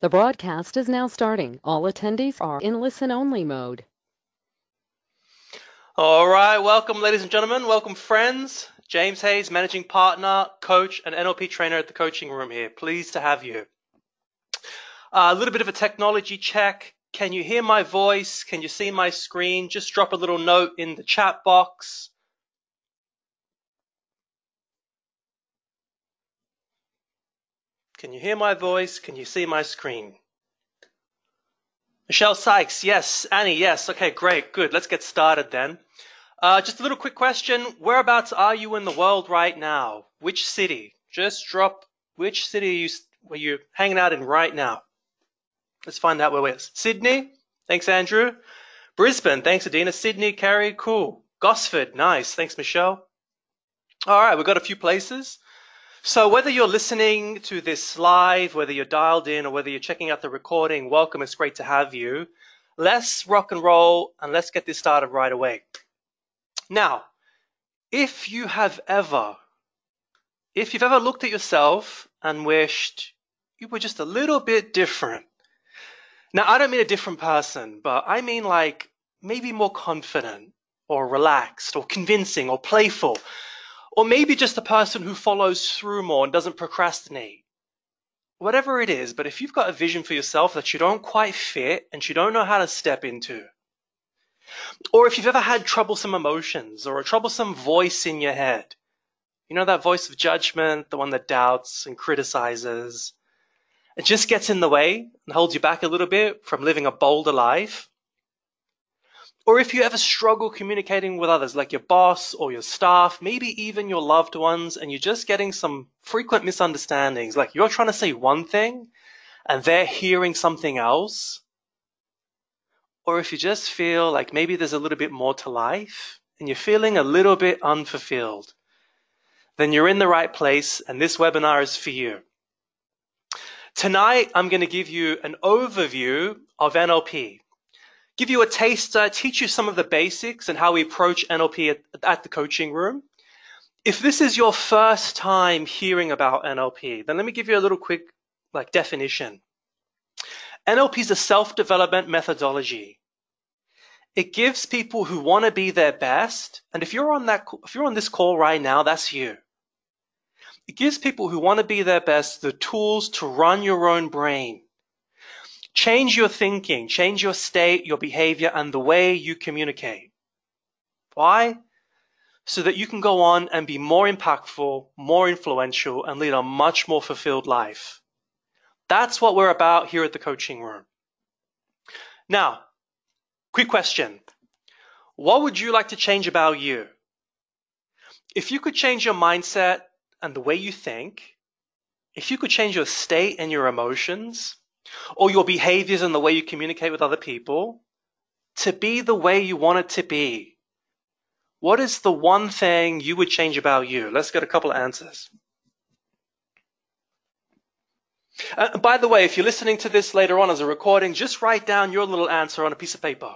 The broadcast is now starting. All attendees are in listen-only mode. All right, welcome ladies and gentlemen, welcome friends. James Hayes, Managing Partner, Coach and NLP Trainer at the Coaching Room here. Pleased to have you. A little bit of a technology check. Can you hear my voice? Can you see my screen? Just drop a little note in the chat box. Can you hear my voice? Can you see my screen? Michelle Sykes, yes. Annie, yes. Okay, great, good. Let's get started then. Just a little quick question. Whereabouts are you in the world right now? Which city? Just drop which city are you hanging out in right now? Let's find out where we're at. Sydney? Thanks, Andrew. Brisbane? Thanks, Adina. Sydney, Carrie? Cool. Gosford? Nice. Thanks, Michelle. All right, we've got a few places. So whether you're listening to this live, whether you're dialed in, or whether you're checking out the recording, welcome. It's great to have you. Let's rock and roll, and let's get this started right away. Now, if you've ever looked at yourself and wished you were just a little bit different. Now, I don't mean a different person, but I mean like maybe more confident or relaxed or convincing or playful, or maybe just a person who follows through more and doesn't procrastinate. Whatever it is, but if you've got a vision for yourself that you don't quite fit and you don't know how to step into, or if you've ever had troublesome emotions or a troublesome voice in your head, you know that voice of judgment, the one that doubts and criticizes, it just gets in the way and holds you back a little bit from living a bolder life. Or if you ever struggle communicating with others, like your boss or your staff, maybe even your loved ones, and you're just getting some frequent misunderstandings, like you're trying to say one thing and they're hearing something else. Or if you just feel like maybe there's a little bit more to life and you're feeling a little bit unfulfilled, then you're in the right place and this webinar is for you. Tonight, I'm going to give you an overview of NLP, give you a taster, teach you some of the basics and how we approach NLP at the coaching room. If this is your first time hearing about NLP, then let me give you a little quick definition. NLP is a self-development methodology. It gives people who want to be their best, and if you're on this call right now, that's you. It gives people who want to be their best the tools to run your own brain, change your thinking, change your state, your behavior, and the way you communicate. Why? So that you can go on and be more impactful, more influential, and lead a much more fulfilled life. That's what we're about here at the coaching room. Now, quick question. What would you like to change about you? If you could change your mindset and the way you think, if you could change your state and your emotions, or your behaviors and the way you communicate with other people, to be the way you want it to be, what is the one thing you would change about you? Let's get a couple of answers. By the way, if you're listening to this later on as a recording, just write down your little answer on a piece of paper.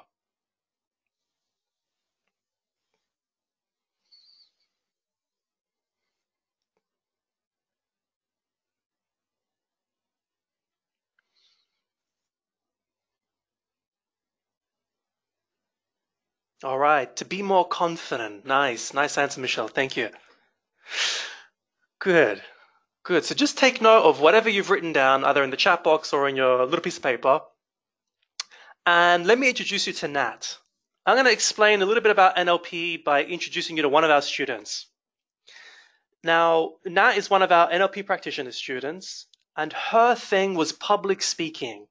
All right, to be more confident. Nice answer, Michelle. Thank you. Good. So just take note of whatever you've written down, either in the chat box or in your little piece of paper. And let me introduce you to Nat. I'm going to explain a little bit about NLP by introducing you to one of our students. Now, Nat is one of our NLP practitioner students, and her thing was public speaking.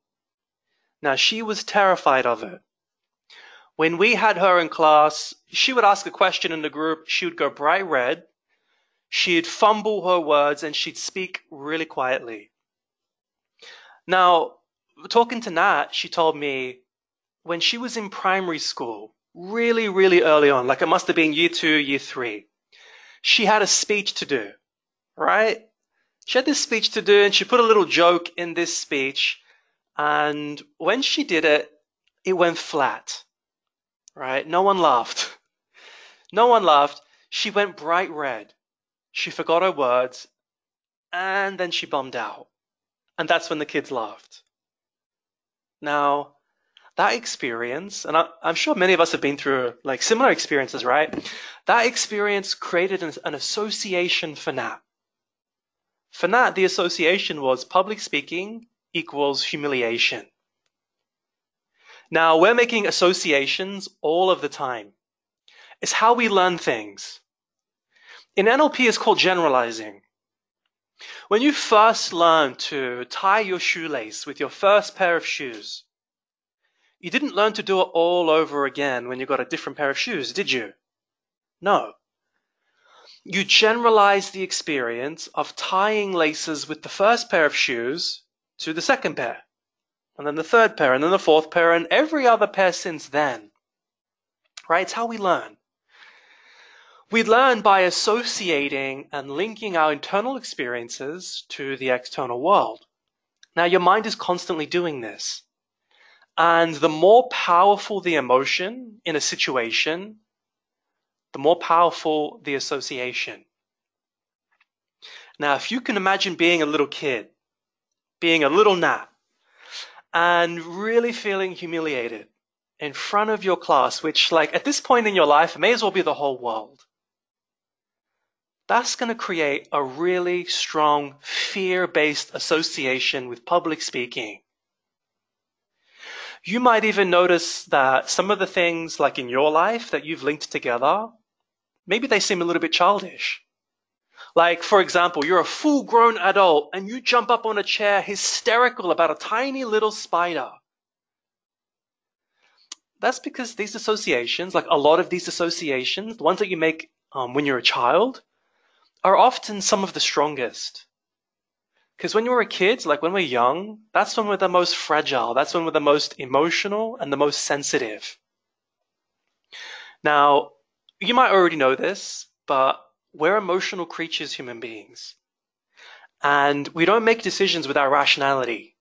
Now, she was terrified of it. When we had her in class, she would ask a question in the group, she would go bright red, she'd fumble her words, and she'd speak really quietly. Now, talking to Nat, she told me when she was in primary school, really, really early on, like it must have been year 2, year 3, she had a speech to do, right? She had this speech to do, and she put a little joke in this speech, and when she did it, it went flat. Right? No one laughed. She went bright red. She forgot her words, and then she bummed out. And that's when the kids laughed. Now, that experience, and I'm sure many of us have been through like similar experiences, right? That experience created an association for Nat. For Nat, the association was public speaking equals humiliation. Now, we're making associations all of the time. It's how we learn things. In NLP, it's called generalizing. When you first learn to tie your shoelace with your first pair of shoes, you didn't learn to do it all over again when you got a different pair of shoes, did you? No. You generalize the experience of tying laces with the first pair of shoes to the second pair, and then the third pair, and then the fourth pair, and every other pair since then. Right? It's how we learn. We learn by associating and linking our internal experiences to the external world. Now, your mind is constantly doing this. And the more powerful the emotion in a situation, the more powerful the association. Now, if you can imagine being a little kid, being a little Nat, and really feeling humiliated in front of your class, which like at this point in your life, it may as well be the whole world. That's going to create a really strong fear-based association with public speaking. You might even notice that some of the things like in your life that you've linked together, maybe they seem a little bit childish. Like, for example, you're a full-grown adult and you jump up on a chair hysterical about a tiny little spider. That's because these associations, like a lot of these associations, the ones that you make when you're a child, are often some of the strongest. Because when you're a kid, like when we're young, that's when we're the most fragile. That's when we're the most emotional and the most sensitive. Now, you might already know this, but we're emotional creatures, human beings. And we don't make decisions with our rationality.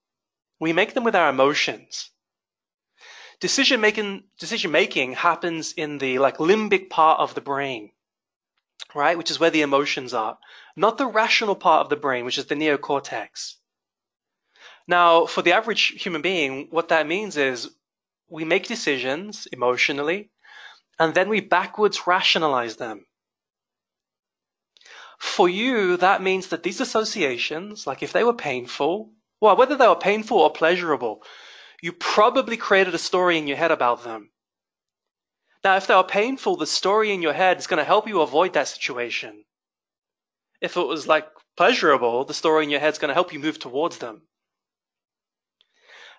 We make them with our emotions. Decision making happens in the like limbic part of the brain, right? Which is where the emotions are. Not the rational part of the brain, which is the neocortex. Now, for the average human being, what that means is we make decisions emotionally, and then we backwards rationalize them. For you, that means that these associations, like if they were painful, well, whether they were painful or pleasurable, you probably created a story in your head about them. Now, if they were painful, the story in your head is going to help you avoid that situation. If it was like pleasurable, the story in your head is going to help you move towards them.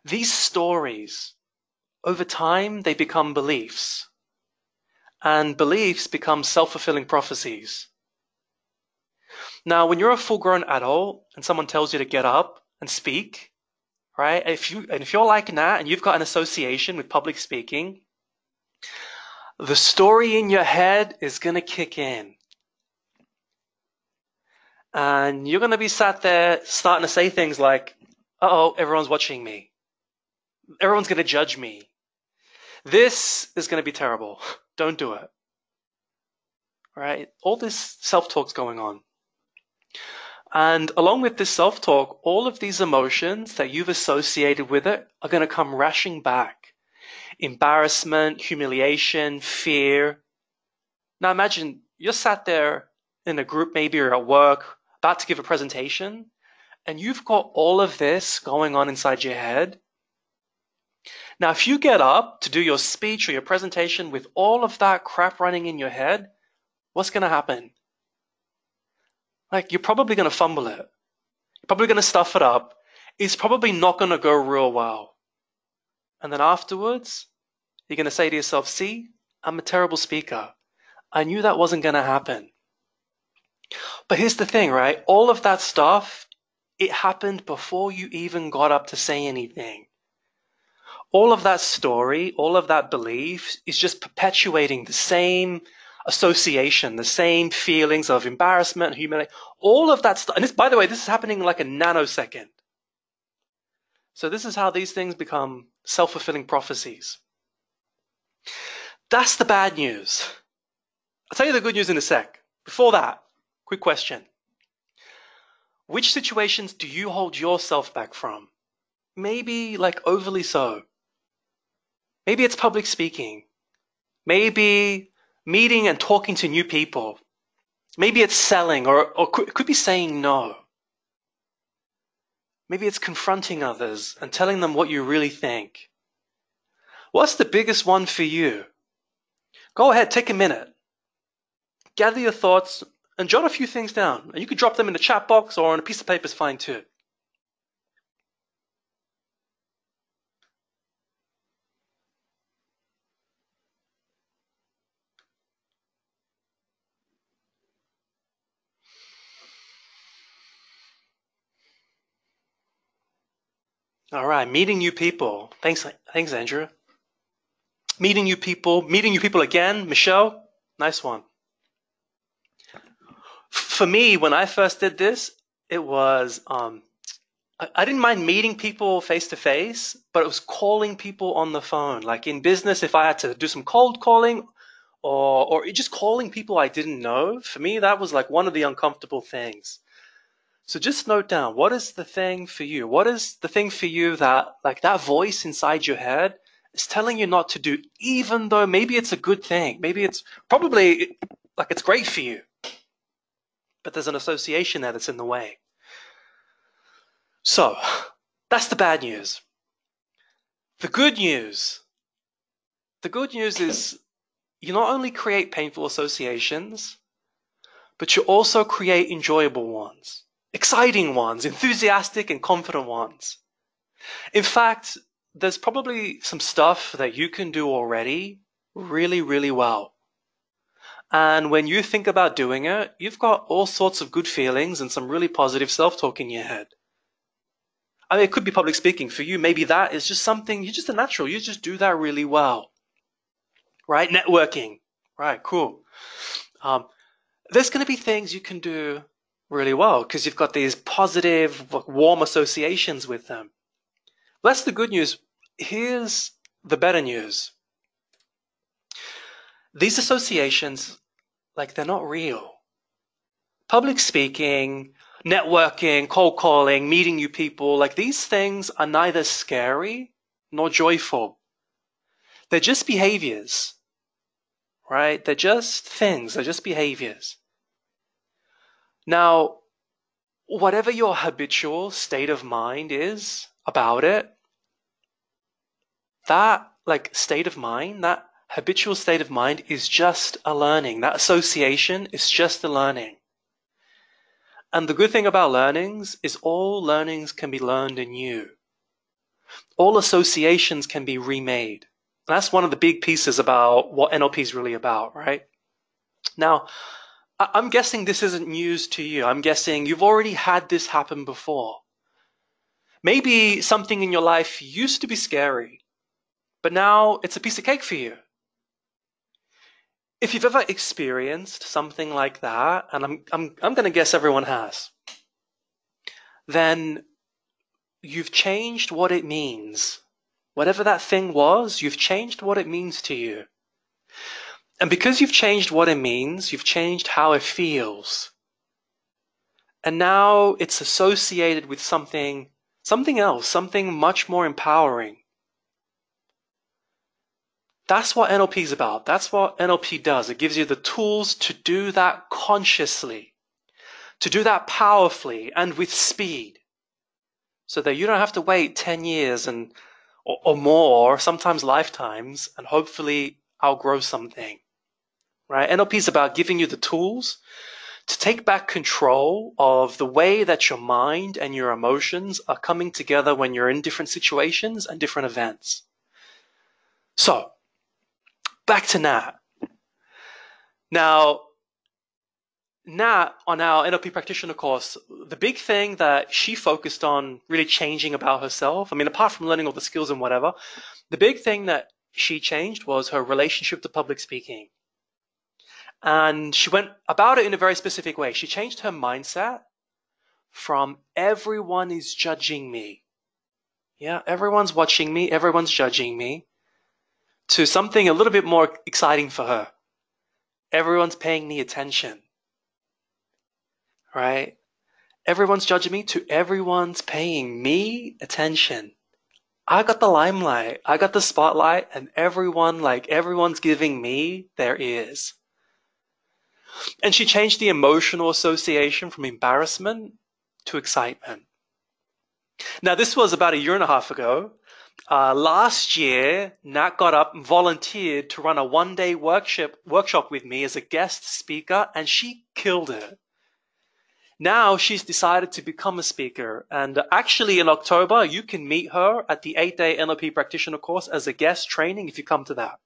These stories, over time, they become beliefs. And beliefs become self-fulfilling prophecies. Now, when you're a full-grown adult and someone tells you to get up and speak, right? If you're like Nat and you've got an association with public speaking, the story in your head is going to kick in. And you're going to be sat there starting to say things like, uh-oh, everyone's watching me. Everyone's going to judge me. This is going to be terrible. Don't do it. Right? All this self-talk's going on. And along with this self-talk, all of these emotions that you've associated with it are going to come rushing back. Embarrassment, humiliation, fear. Now imagine you're sat there in a group, maybe you're at work, about to give a presentation, and you've got all of this going on inside your head. Now, if you get up to do your speech or your presentation with all of that crap running in your head, what's going to happen? Like, you're probably going to fumble it. You're probably going to stuff it up. It's probably not going to go real well. And then afterwards, you're going to say to yourself, see, I'm a terrible speaker. I knew that wasn't going to happen. But here's the thing, right? All of that stuff, it happened before you even got up to say anything. All of that story, all of that belief is just perpetuating the same association, the same feelings of embarrassment, humility, all of that stuff. And this, by the way, this is happening in like a nanosecond. So this is how these things become self-fulfilling prophecies. That's the bad news. I'll tell you the good news in a sec. Before that, quick question. Which situations do you hold yourself back from? maybe like overly so. Maybe it's public speaking. Maybe meeting and talking to new people. Maybe it's selling, or it could be saying no. Maybe it's confronting others and telling them what you really think. What's the biggest one for you? Go ahead, take a minute. Gather your thoughts and jot a few things down. And you can drop them in the chat box or on a piece of paper is fine too. All right, meeting new people. Thanks, Andrew. Meeting new people again. Michelle, nice one. For me, when I first did this, it was, I didn't mind meeting people face to face, but it was calling people on the phone. Like in business, if I had to do some cold calling or just calling people I didn't know, for me, that was like one of the uncomfortable things. So just note down, what is the thing for you? What is the thing for you that, like that voice inside your head is telling you not to do, even though maybe it's a good thing. Maybe it's probably like it's great for you, but there's an association there that's in the way. So that's the bad news. The good news is you not only create painful associations, but you also create enjoyable ones. Exciting ones, enthusiastic and confident ones. In fact, there's probably some stuff that you can do already really, really well. And when you think about doing it, you've got all sorts of good feelings and some really positive self-talk in your head. I mean, it could be public speaking. For you, maybe that is just something, you're just a natural. You just do that really well. Right? Networking. Right, cool. There's going to be things you can do really well because you've got these positive, warm associations with them. That's the good news. Here's the better news. These associations, like, they're not real. Public speaking, networking, cold calling, meeting new people, like these things are neither scary nor joyful. They're just behaviors, right? They're just things. They're just behaviors. Now, whatever your habitual state of mind is about it, that state of mind, that habitual state of mind is just a learning. That association is just a learning. And the good thing about learnings is all learnings can be learned anew. All associations can be remade. And that's one of the big pieces about what NLP is really about, right? Now, I'm guessing this isn't news to you. I'm guessing you've already had this happen before. Maybe something in your life used to be scary, but now it's a piece of cake for you. If you've ever experienced something like that, and I'm going to guess everyone has, then you've changed what it means. Whatever that thing was, you've changed what it means to you. And because you've changed what it means, you've changed how it feels. And now it's associated with something else, something much more empowering. That's what NLP is about. That's what NLP does. It gives you the tools to do that consciously, to do that powerfully and with speed, so that you don't have to wait 10 years or more, sometimes lifetimes, and hopefully outgrow something. Right? NLP is about giving you the tools to take back control of the way that your mind and your emotions are coming together when you're in different situations and different events. So, back to Nat. Now, Nat, on our NLP practitioner course, the big thing that she focused on really changing about herself, I mean, apart from learning all the skills and whatever, the big thing that she changed was her relationship to public speaking. And she went about it in a very specific way. She changed her mindset from everyone is judging me. Yeah, everyone's watching me, everyone's judging me, to something a little bit more exciting for her. Everyone's paying me attention. Right? Everyone's judging me to everyone's paying me attention. I got the limelight, I got the spotlight, and everyone's giving me their ears. And she changed the emotional association from embarrassment to excitement. Now, this was about a year and a half ago. Last year, Nat got up and volunteered to run a one-day workshop with me as a guest speaker, and she killed it. Now she's decided to become a speaker, and actually in October, you can meet her at the 8-day NLP practitioner course as a guest training if you come to that.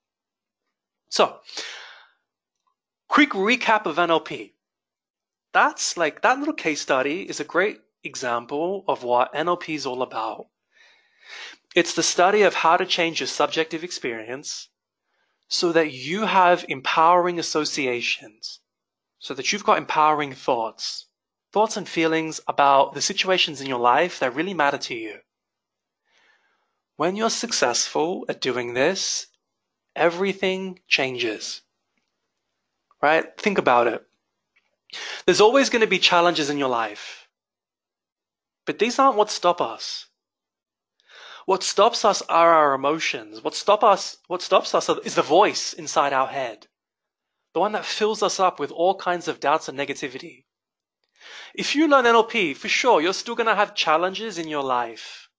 So, quick recap of NLP. That little case study is a great example of what NLP is all about. It's the study of how to change your subjective experience so that you have empowering associations, so that you've got empowering thoughts and feelings about the situations in your life that really matter to you. When you're successful at doing this, everything changes. Right? Think about it. There's always going to be challenges in your life. But these aren't what stop us. What stops us are our emotions. What stops us is the voice inside our head. The one that fills us up with all kinds of doubts and negativity. If you learn NLP, for sure, you're still going to have challenges in your life.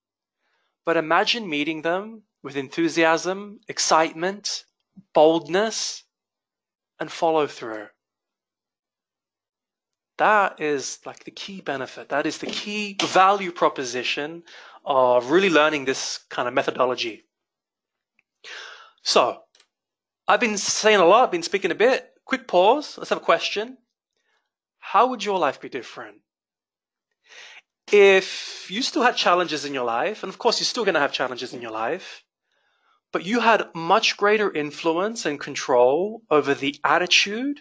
But imagine meeting them with enthusiasm, excitement, boldness, and follow through. That is like the key benefit. That is the key value proposition of really learning this kind of methodology. So, I've been saying a lot, I've been speaking a bit. Quick pause. Let's have a question. How would your life be different if you still had challenges in your life? And of course, you're still going to have challenges in your life. But you had much greater influence and control over the attitude,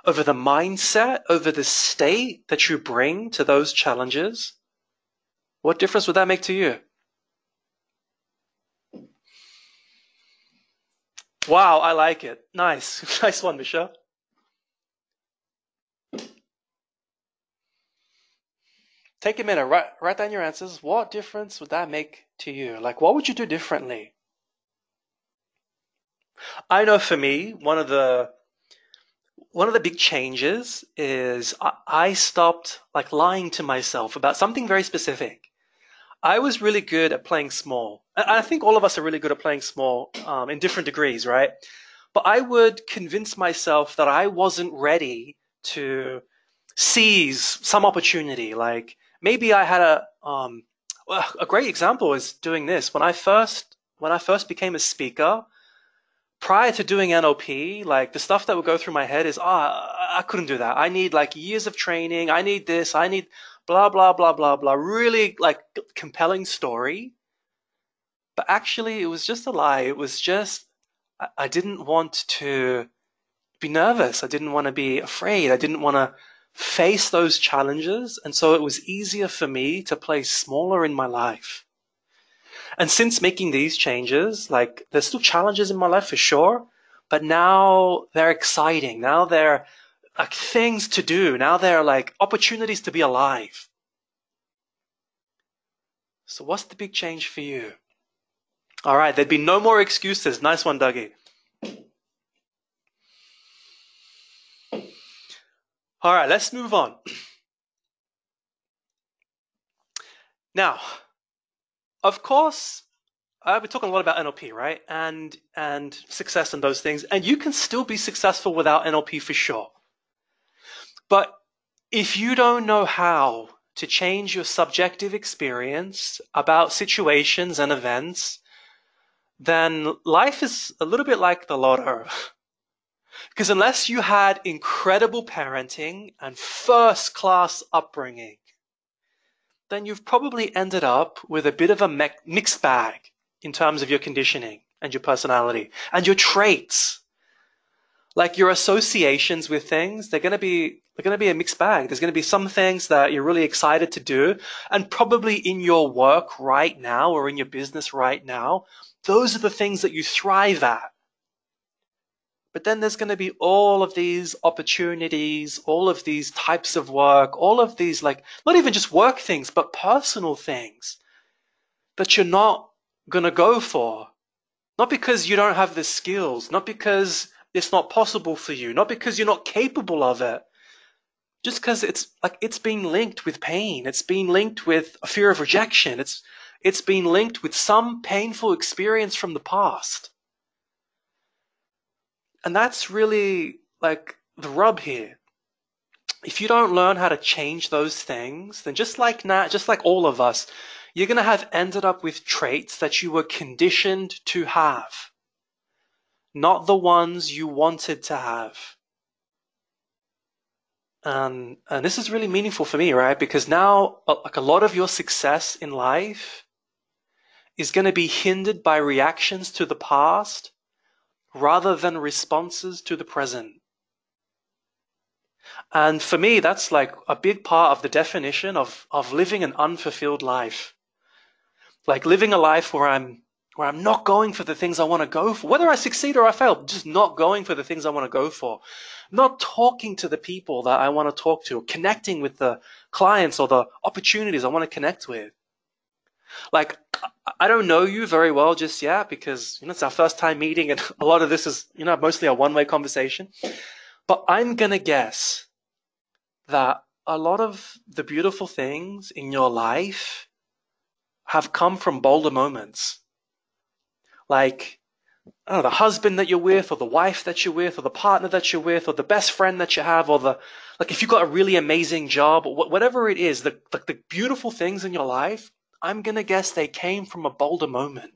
over the mindset, over the state that you bring to those challenges. What difference would that make to you? Wow, I like it. Nice. Nice one, Michelle. Take a minute, write down your answers. What difference would that make to you? Like, what would you do differently? I know for me, one of the big changes is I stopped lying to myself about something very specific. I was really good at playing small. I think all of us are really good at playing small in different degrees, right? But I would convince myself that I wasn't ready to seize some opportunity. Like maybe I had a great example is doing this. When I first became a speaker, prior to doing NLP, the stuff that would go through my head is, I couldn't do that. I need years of training. I need this. I need blah, blah, blah, blah, blah. Really compelling story. But actually, it was just a lie. It was just, I didn't want to be nervous. I didn't want to be afraid. I didn't want to face those challenges. And so it was easier for me to play smaller in my life. And since making these changes, there's still challenges in my life for sure, but now they're exciting. Now they're things to do. Now they're opportunities to be alive. So what's the big change for you? All right, there'd be no more excuses. Nice one, Dougie. All right, let's move on. Now, of course, we're talking a lot about NLP, right? And success and those things. And you can still be successful without NLP for sure. But if you don't know how to change your subjective experience about situations and events, then life is a little bit like the lotto. Because unless you had incredible parenting and first-class upbringing, then you've probably ended up with a bit of a mixed bag in terms of your conditioning and your personality and your traits. Your associations with things, they're going to be a mixed bag. There's going to be some things that you're really excited to do, and probably in your work right now or in your business right now, those are the things that you thrive at. But then there's going to be all of these opportunities, all of these types of work, all of these not even just work things, but personal things that you're not going to go for. Not because you don't have the skills, not because it's not possible for you, not because you're not capable of it. Just because it's being linked with pain. It's being linked with a fear of rejection. It's being linked with some painful experience from the past. And that's really like the rub here. If you don't learn how to change those things, then just like all of us, you're going to have ended up with traits that you were conditioned to have, not the ones you wanted to have. And this is really meaningful for me, right? Because now, like a lot of your success in life is going to be hindered by reactions to the past rather than responses to the present. And for me, that's like a big part of the definition of living an unfulfilled life. Like living a life where I'm not going for the things I want to go for. Whether I succeed or I fail, just not going for the things I want to go for. Not talking to the people that I want to talk to, or connecting with the clients or the opportunities I want to connect with. Like, I don't know you very well just yet because, it's our first time meeting and a lot of this is, mostly a one-way conversation. But I'm going to guess that a lot of the beautiful things in your life have come from bolder moments. Like, I don't know, the husband that you're with, or the wife that you're with, or the partner that you're with, or the best friend that you have, or if you've got a really amazing job, or whatever it is, the beautiful things in your life, I'm going to guess they came from a bolder moment.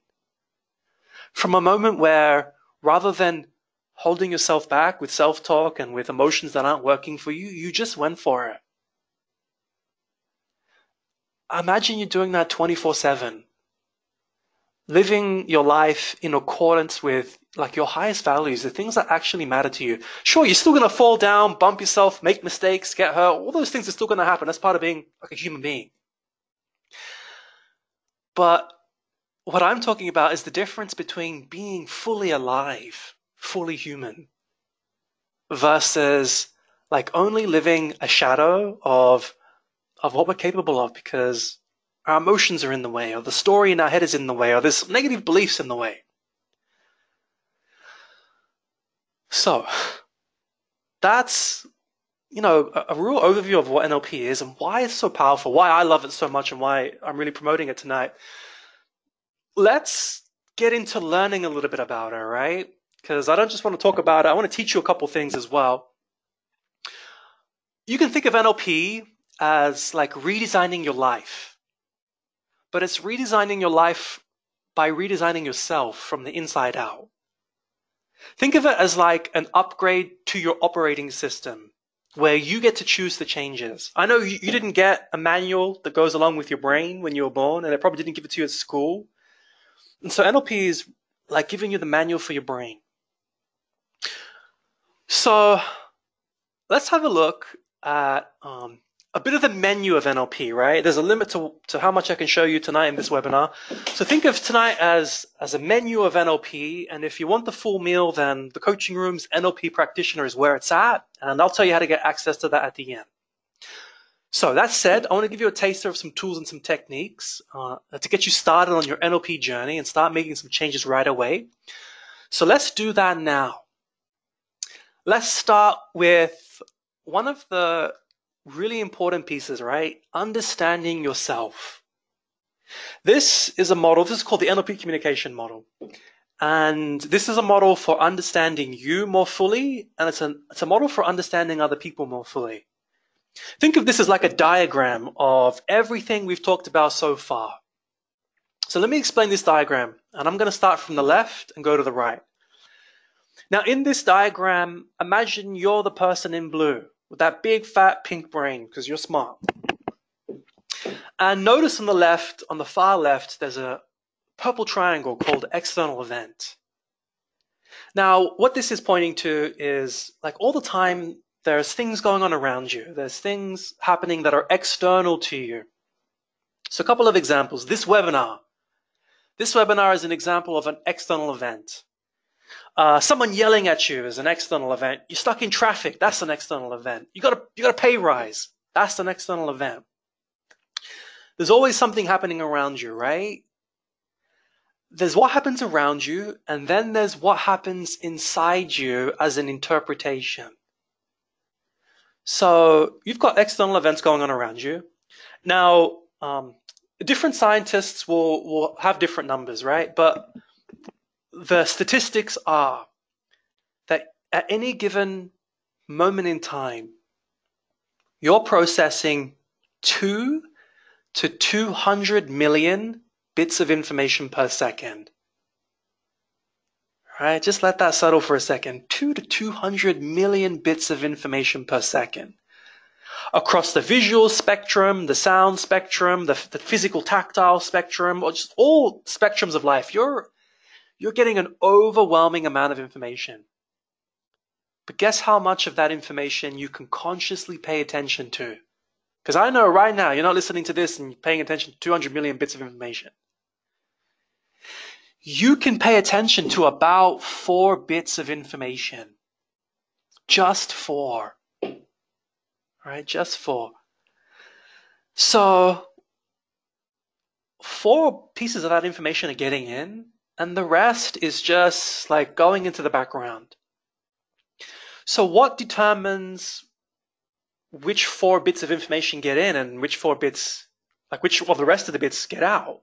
From a moment where, rather than holding yourself back with self-talk and with emotions that aren't working for you, you just went for it. Imagine you're doing that 24/7. Living your life in accordance with your highest values, the things that actually matter to you. Sure, you're still going to fall down, bump yourself, make mistakes, get hurt. All those things are still going to happen. That's part of being like a human being. But what I'm talking about is the difference between being fully alive, fully human, versus only living a shadow of what we're capable of because our emotions are in the way, or the story in our head is in the way, or there's negative beliefs in the way. So, that's, a real overview of what NLP is and why it's so powerful, why I love it so much, and why I'm really promoting it tonight. Let's get into learning a little bit about it, right? Because I don't just want to talk about it, I want to teach you a couple things as well. You can think of NLP as redesigning your life. But it's redesigning your life by redesigning yourself from the inside out. Think of it as an upgrade to your operating system where you get to choose the changes. I know you didn't get a manual that goes along with your brain when you were born, and they probably didn't give it to you at school. And so NLP is giving you the manual for your brain. So let's have a look at a bit of the menu of NLP, right? There's a limit to how much I can show you tonight in this webinar. So think of tonight as a menu of NLP, and if you want the full meal, then the coaching room's NLP practitioner is where it's at, and I'll tell you how to get access to that at the end. So that said, I want to give you a taster of some tools and some techniques to get you started on your NLP journey and start making some changes right away. So let's do that now. Let's start with one of the really important pieces, right? Understanding yourself. This is a model, this is called the NLP communication model. And this is a model for understanding you more fully, and it's a model for understanding other people more fully. Think of this as like a diagram of everything we've talked about so far. So let me explain this diagram, and I'm going to start from the left and go to the right. Now in this diagram, imagine you're the person in blue with that big fat pink brain because you're smart. And notice on the left, on the far left, there's a purple triangle called external event. Now what this is pointing to is all the time there's things going on around you. There's things happening that are external to you. So a couple of examples. This webinar is an example of an external event. Someone yelling at you is an external event. You're stuck in traffic. That's an external event. You got a pay rise. That's an external event. There's always something happening around you, right? there's what happens around you, and then there's what happens inside you as an interpretation. So you've got external events going on around you. Now, different scientists will have different numbers, right? But the statistics are that at any given moment in time, you're processing 2 to 200 million bits of information per second. Right? Just let that settle for a second. 2 to 200 million bits of information per second. Across the visual spectrum, the sound spectrum, the physical tactile spectrum, or just all spectrums of life, you're getting an overwhelming amount of information. But guess how much of that information you can consciously pay attention to? Because I know right now you're not listening to this and paying attention to 200 million bits of information. You can pay attention to about 4 bits of information. Just 4. Right? Just 4. So 4 pieces of that information are getting in, and the rest is just like going into the background. So what determines which 4 bits of information get in and which 4 bits, like which of the rest of the bits get out?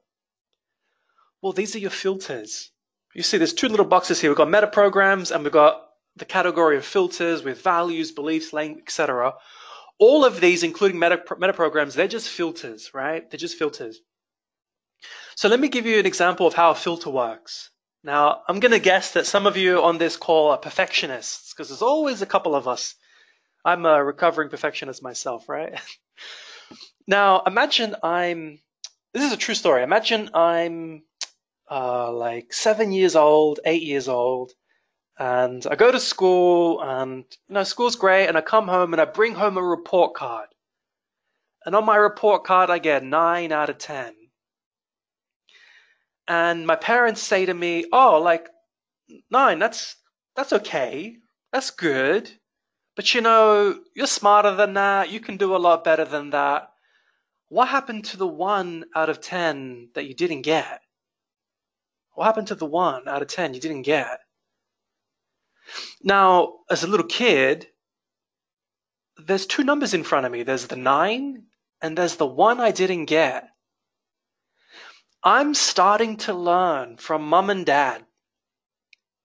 Well, these are your filters. You see there's 2 little boxes here. We've got meta programs and we've got the category of filters with values, beliefs, language, etc. All of these, including meta programs, they're just filters, right? They're just filters. So let me give you an example of how a filter works. Now, I'm going to guess that some of you on this call are perfectionists, because there's always a couple of us. I'm a recovering perfectionist myself, right? Now, imagine this is a true story. Imagine I'm like 7 years old, 8 years old, and I go to school, and school's great, and I come home and I bring home a report card. And on my report card, I get 9 out of 10. And my parents say to me, oh, like 9, that's okay. That's good. But you're smarter than that. You can do a lot better than that. What happened to the 1 out of 10 that you didn't get? What happened to the 1 out of 10 you didn't get? Now, as a little kid, there's 2 numbers in front of me. There's the 9 and there's the 1 I didn't get. I'm starting to learn from mum and dad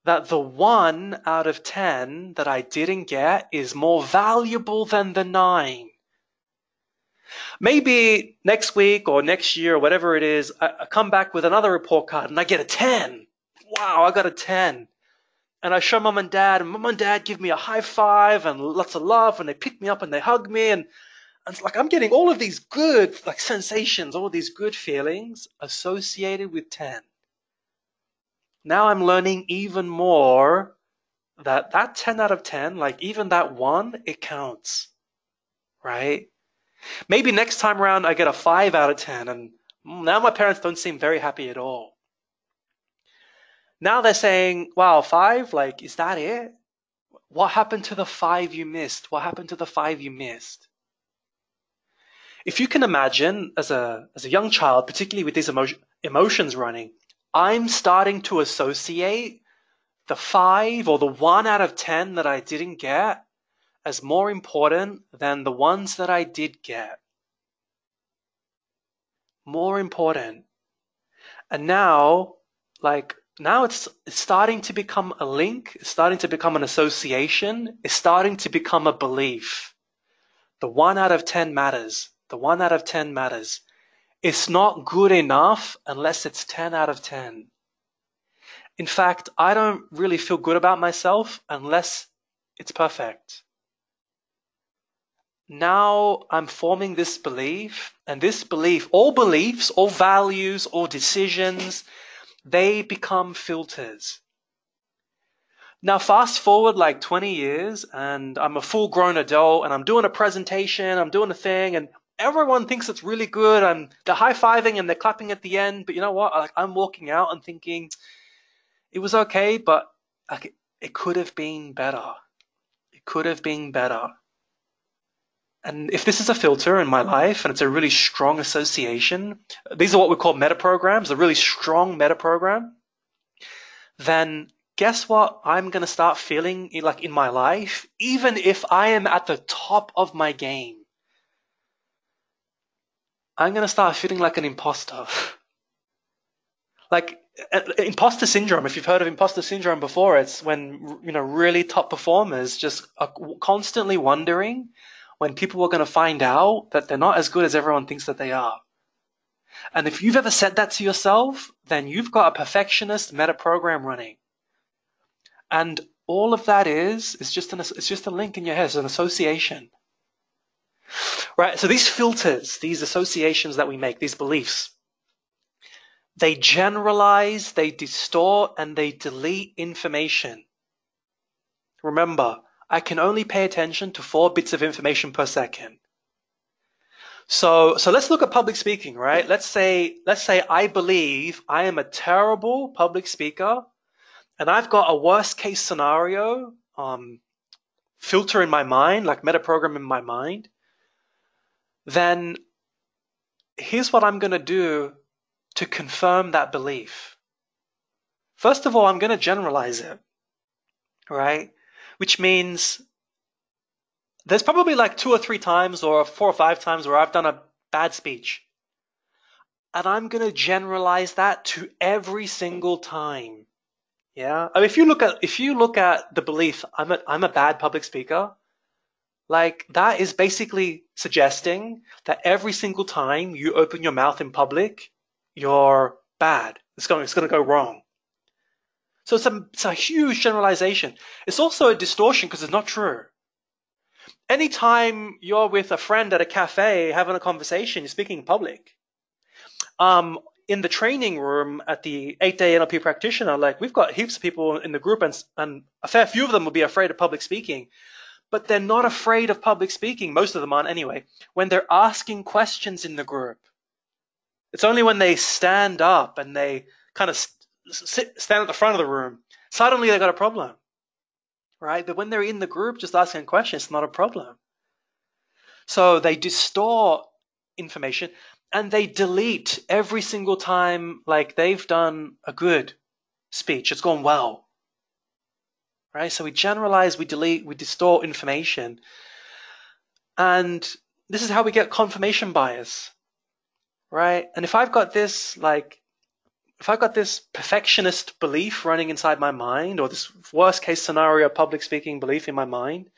that the 1 out of 10 that I didn't get is more valuable than the 9. Maybe next week or next year or whatever it is, I come back with another report card and I get a 10. Wow, I got a 10. And I show mum and dad give me a high five and lots of love, and they pick me up and they hug me, and it's like I'm getting all of these good sensations, all of these good feelings associated with 10. Now I'm learning even more that 10 out of 10, like even that 1, it counts, right? Maybe next time around I get a 5 out of 10, and now my parents don't seem very happy at all. Now they're saying, wow, 5, like, is that it? What happened to the 5 you missed? What happened to the 5 you missed? If you can imagine, as a young child, particularly with these emotions running, I'm starting to associate the 5 or the 1 out of 10 that I didn't get as more important than the ones that I did get. More important. And now it's starting to become a link, it's starting to become an association, it's starting to become a belief. The 1 out of 10 matters. The 1 out of 10 matters. It's not good enough unless it's 10 out of 10. In fact, I don't really feel good about myself unless it's perfect. Now I'm forming this belief, and this belief, all beliefs, all values, all decisions, they become filters. Now fast forward like 20 years and I'm a full-grown adult and I'm doing a presentation, I'm doing a thing, and everyone thinks it's really good, and they're high-fiving and they're clapping at the end, but you know what? I'm walking out and thinking, it was okay, but it could have been better. It could have been better. And if this is a filter in my life and it's a really strong association, these are what we call metaprograms, a really strong metaprogram, then guess what I'm going to start feeling like in my life, even if I am at the top of my game. I'm going to start feeling like an imposter. Like imposter syndrome, if you've heard of imposter syndrome before, it's when really top performers just are constantly wondering when people are going to find out that they're not as good as everyone thinks that they are. And if you've ever said that to yourself, then you've got a perfectionist meta program running. And all of that is just it's just a link in your head, it's an association. Right? So these filters, these associations that we make, these beliefs, they generalize, they distort, and they delete information. Remember, I can only pay attention to 4 bits of information per second. So let's look at public speaking, right? Let's say I believe I am a terrible public speaker, and I've got a worst case scenario filter in my mind, like metaprogram in my mind. Then here's what I'm going to do to confirm that belief. First of all, I'm going to generalize it, right? Which means there's probably like 2 or 3 times or 4 or 5 times where I've done a bad speech. And I'm going to generalize that to every single time. Yeah. I mean, if you look at the belief, I'm a bad public speaker, like that is basically suggesting that every single time you open your mouth in public, you're bad. It's going to go wrong. So it's a huge generalization. It's also a distortion because it's not true. Anytime you're with a friend at a cafe having a conversation, you're speaking in public. In the training room at the 8-day NLP practitioner, like we've got heaps of people in the group, and a fair few of them will be afraid of public speaking, but they're not afraid of public speaking. Most of them aren't anyway. When they're asking questions in the group, it's only when they stand up and they kind of stand at the front of the room, suddenly they got a problem, right? But when they're in the group just asking questions, it's not a problem. So they distort information. And they delete every single time, like they've done a good speech. It's gone well. Right? So we generalize, we delete, we distort information. And this is how we get confirmation bias. Right? And if I've got this perfectionist belief running inside my mind, or this worst case scenario public speaking belief in my mind,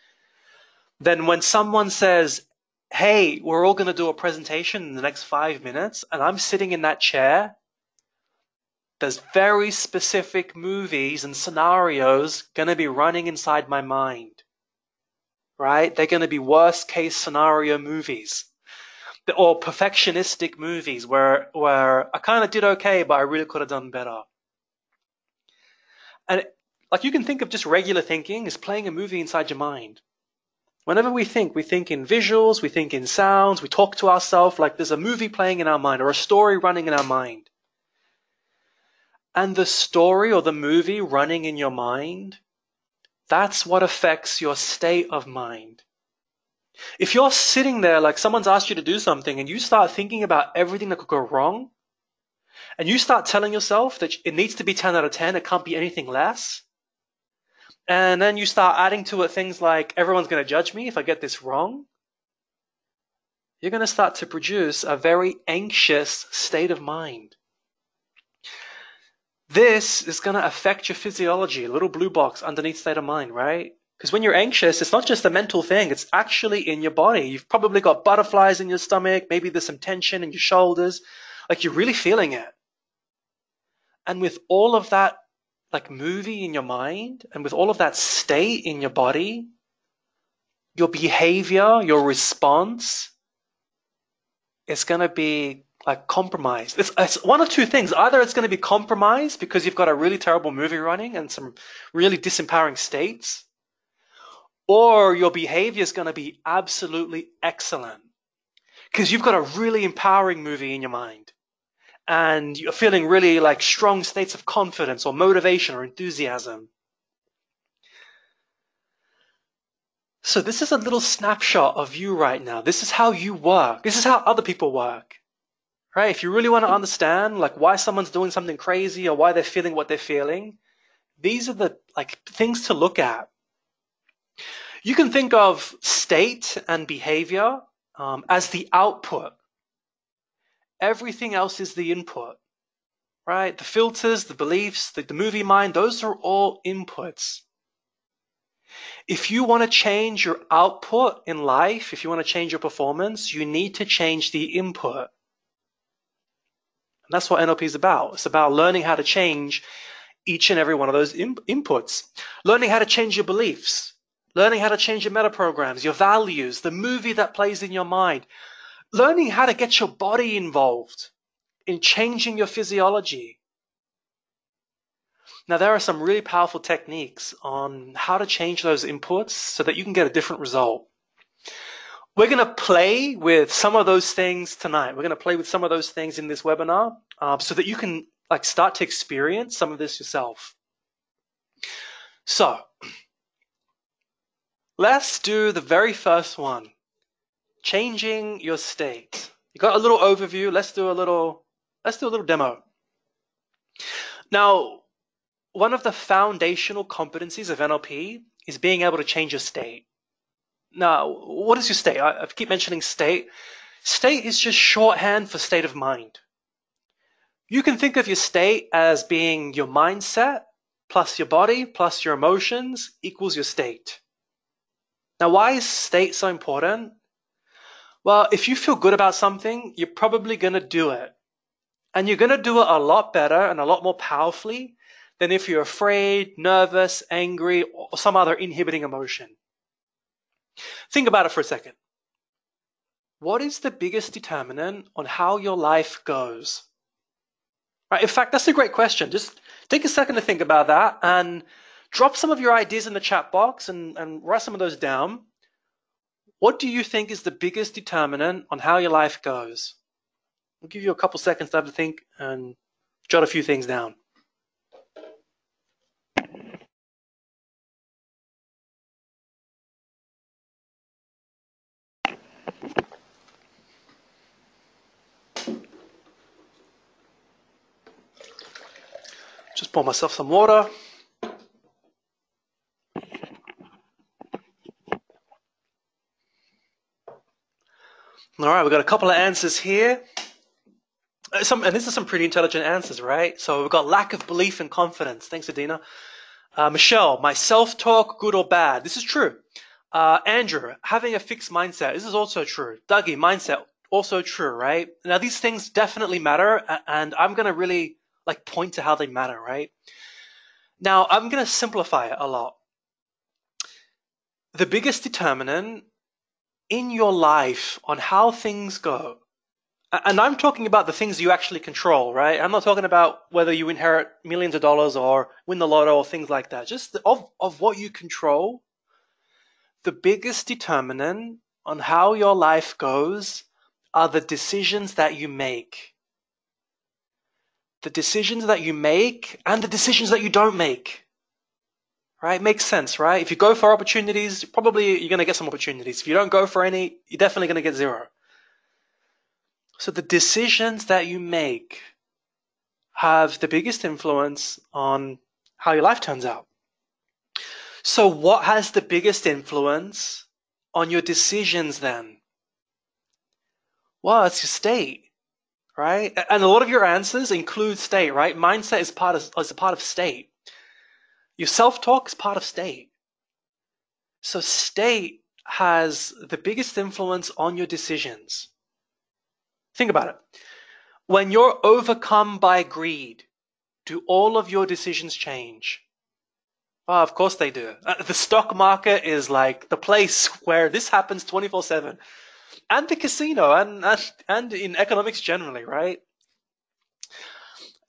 then when someone says, hey, we're all going to do a presentation in the next 5 minutes, and I'm sitting in that chair, there's very specific movies and scenarios going to be running inside my mind, right? They're going to be worst case scenario movies or perfectionistic movies where I kind of did okay, but I really could have done better. And like you can think of just regular thinking as playing a movie inside your mind. Whenever we think in visuals, we think in sounds, we talk to ourselves like there's a movie playing in our mind or a story running in our mind. And the story or the movie running in your mind, that's what affects your state of mind. If you're sitting there like someone's asked you to do something and you start thinking about everything that could go wrong, and you start telling yourself that it needs to be 10 out of 10, it can't be anything less, and then you start adding to it things like everyone's going to judge me if I get this wrong, you're going to start to produce a very anxious state of mind. This is going to affect your physiology, a little blue box underneath state of mind, right? Because when you're anxious, it's not just a mental thing, it's actually in your body. You've probably got butterflies in your stomach, maybe there's some tension in your shoulders, like you're really feeling it. And with all of that like movie in your mind, and with all of that state in your body, your behavior, your response is going to be like compromised. It's one of two things. Either it's going to be compromised because you've got a really terrible movie running and some really disempowering states, or your behavior is going to be absolutely excellent because you've got a really empowering movie in your mind and you're feeling really like strong states of confidence or motivation or enthusiasm. So this is a little snapshot of you right now. This is how you work. This is how other people work. Right? If you really want to understand like why someone's doing something crazy or why they're feeling what they're feeling, these are the like things to look at. You can think of state and behavior as the output. Everything else is the input, right? The filters, the beliefs, the movie mind, those are all inputs. If you want to change your output in life, if you want to change your performance, you need to change the input. And that's what NLP is about. It's about learning how to change each and every one of those inputs. Learning how to change your beliefs. Learning how to change your meta programs, your values, the movie that plays in your mind. Learning how to get your body involved in changing your physiology. Now, there are some really powerful techniques on how to change those inputs so that you can get a different result. We're going to play with some of those things tonight. We're going to play with some of those things in this webinar so that you can like start to experience some of this yourself. So, let's do the very first one. Changing your state. You got a little overview. Let's do a little demo. Now, one of the foundational competencies of NLP is being able to change your state. Now, what is your state? I keep mentioning state. State is just shorthand for state of mind. You can think of your state as being your mindset plus your body plus your emotions equals your state. Now, why is state so important? Well, if you feel good about something, you're probably going to do it. And you're going to do it a lot better and a lot more powerfully than if you're afraid, nervous, angry, or some other inhibiting emotion. Think about it for a second. What is the biggest determinant on how your life goes? Right, in fact, that's a great question. Just take a second to think about that and drop some of your ideas in the chat box and write some of those down. What do you think is the biggest determinant on how your life goes? I'll give you a couple seconds to have to think and jot a few things down. Just pour myself some water. All right, we've got a couple of answers here. And this is some pretty intelligent answers, right? So we've got lack of belief and confidence. Thanks, Adina. Michelle, my self-talk, good or bad? This is true. Andrew, having a fixed mindset. This is also true. Dougie, mindset, also true, right? Now, these things definitely matter, and I'm going to really like point to how they matter, right? Now, I'm going to simplify it a lot. The biggest determinant in your life on how things go, and I'm talking about the things you actually control, right? I'm not talking about whether you inherit millions of dollars or win the lotto or things like that. Just of what you control. The biggest determinant on how your life goes are the decisions that you make. The decisions that you make and the decisions that you don't make. Right? Makes sense, right? If you go for opportunities, probably you're going to get some opportunities. If you don't go for any, you're definitely going to get zero. So the decisions that you make have the biggest influence on how your life turns out. So what has the biggest influence on your decisions then? Well, it's your state, right? And a lot of your answers include state, right? Mindset is a part of state. Your self-talk is part of state. So state has the biggest influence on your decisions. Think about it. When you're overcome by greed, do all of your decisions change? Oh, of course they do. The stock market is like the place where this happens 24/7. And the casino and in economics generally, right?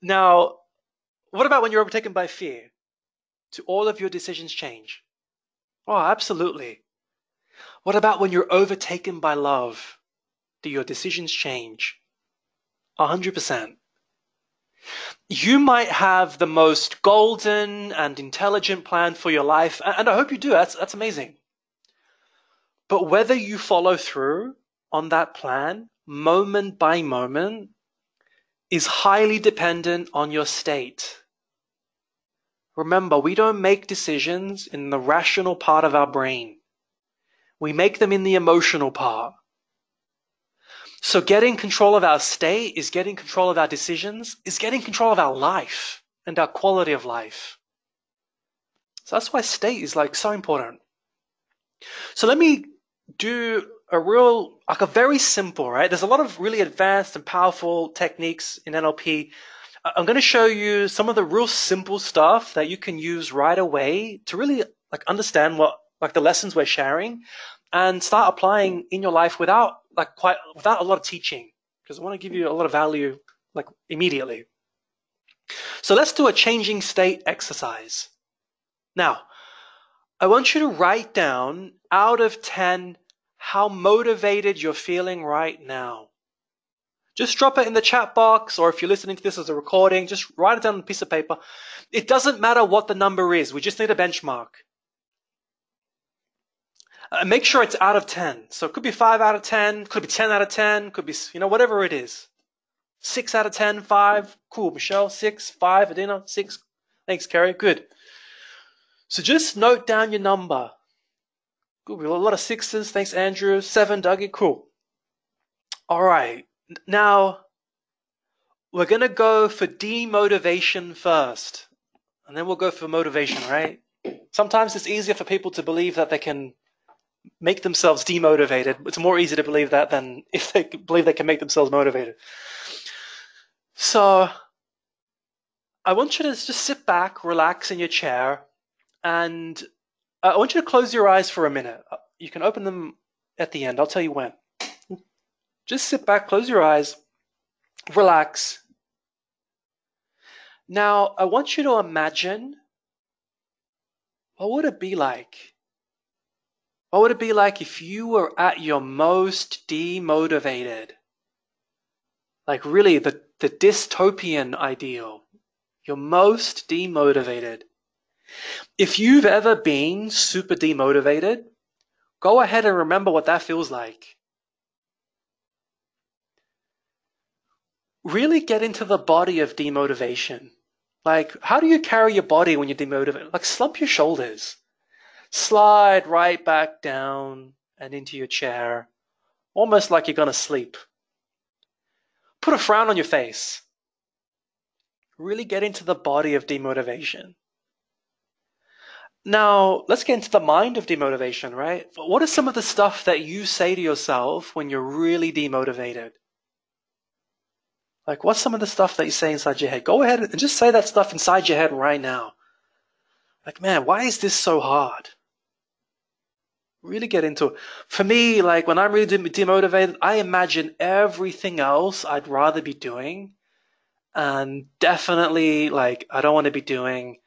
Now, what about when you're overtaken by fear? Do all of your decisions change? Oh, absolutely. What about when you're overtaken by love? Do your decisions change? 100%. You might have the most golden and intelligent plan for your life, and I hope you do. That's amazing. But whether you follow through on that plan, moment by moment, is highly dependent on your state. Remember, we don't make decisions in the rational part of our brain. We make them in the emotional part. So getting control of our state is getting control of our decisions, is getting control of our life and our quality of life. So that's why state is so important. So let me do a very simple, right? There's a lot of really advanced and powerful techniques in NLP. I'm going to show you some of the real simple stuff that you can use right away to really understand what the lessons we're sharing and start applying in your life without a lot of teaching, because I want to give you a lot of value immediately. So let's do a changing state exercise. Now, I want you to write down out of 10 how motivated you're feeling right now. Just drop it in the chat box, or if you're listening to this as a recording, just write it down on a piece of paper. It doesn't matter what the number is. We just need a benchmark. Make sure it's out of 10. So it could be 5 out of 10, could be 10 out of 10, could be, whatever it is. 6 out of 10, 5. Cool, Michelle. 6, 5, Adina, 6. Thanks, Kerry. Good. So just note down your number. Good. We got a lot of 6s. Thanks, Andrew. 7, Dougie. Cool. All right. Now, we're going to go for demotivation first, and then we'll go for motivation, right? Sometimes it's easier for people to believe that they can make themselves demotivated. It's more easy to believe that than if they believe they can make themselves motivated. So I want you to just sit back, relax in your chair, and I want you to close your eyes for a minute. You can open them at the end. I'll tell you when. Just sit back, close your eyes, relax. Now, I want you to imagine, what would it be like? What would it be like if you were at your most demotivated? Really the dystopian ideal. Your most demotivated. If you've ever been super demotivated, go ahead and remember what that feels like. Really get into the body of demotivation. How do you carry your body when you're demotivated? Slump your shoulders. Slide right back down and into your chair, almost like you're going to sleep. Put a frown on your face. Really get into the body of demotivation. Now, let's get into the mind of demotivation, right? What is some of the stuff that you say to yourself when you're really demotivated? What's some of the stuff that you say inside your head? Go ahead and just say that stuff inside your head right now. Man, why is this so hard? Really get into it. For me, when I'm really demotivated, I imagine everything else I'd rather be doing. And definitely, I don't want to be doing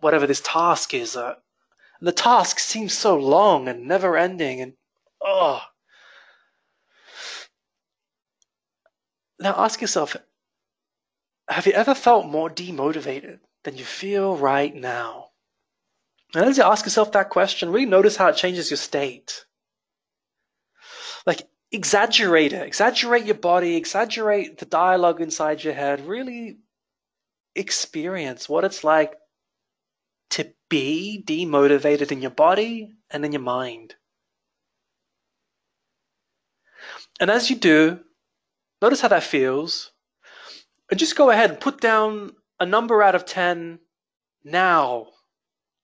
whatever this task is. The task seems so long and never ending. And, Now ask yourself, have you ever felt more demotivated than you feel right now? And as you ask yourself that question, really notice how it changes your state. Exaggerate it. Exaggerate your body. Exaggerate the dialogue inside your head. Really experience what it's like to be demotivated in your body and in your mind. And as you do, notice how that feels. And just go ahead and put down a number out of 10 now.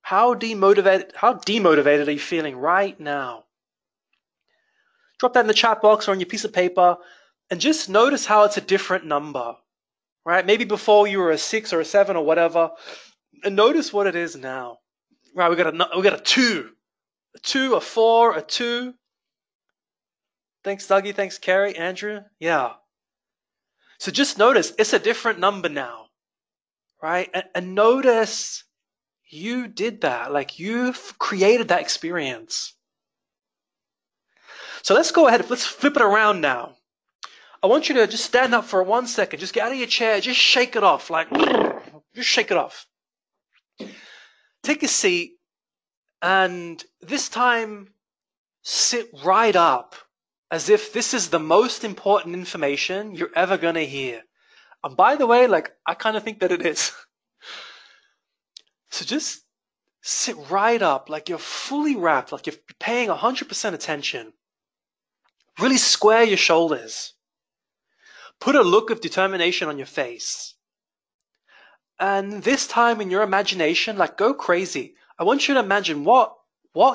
How demotivated are you feeling right now? Drop that in the chat box or on your piece of paper and just notice how it's a different number, right? Maybe before you were a 6 or a 7 or whatever, and notice what it is now. Right, we got a 2, a 4, a 2. Thanks, Dougie. Thanks, Carrie, Andrew. Yeah. So just notice it's a different number now, right? And notice you did that. You've created that experience. So let's go ahead. Let's flip it around now. I want you to just stand up for 1 second. Just get out of your chair. Just shake it off. Just shake it off. Take a seat. And this time, sit right up as if this is the most important information you're ever going to hear. And by the way, like, I kind of think that it is. So just sit right up like you're fully wrapped, like you're paying 100% attention. Really square your shoulders. Put a look of determination on your face. And this time in your imagination, like, go crazy. I want you to imagine what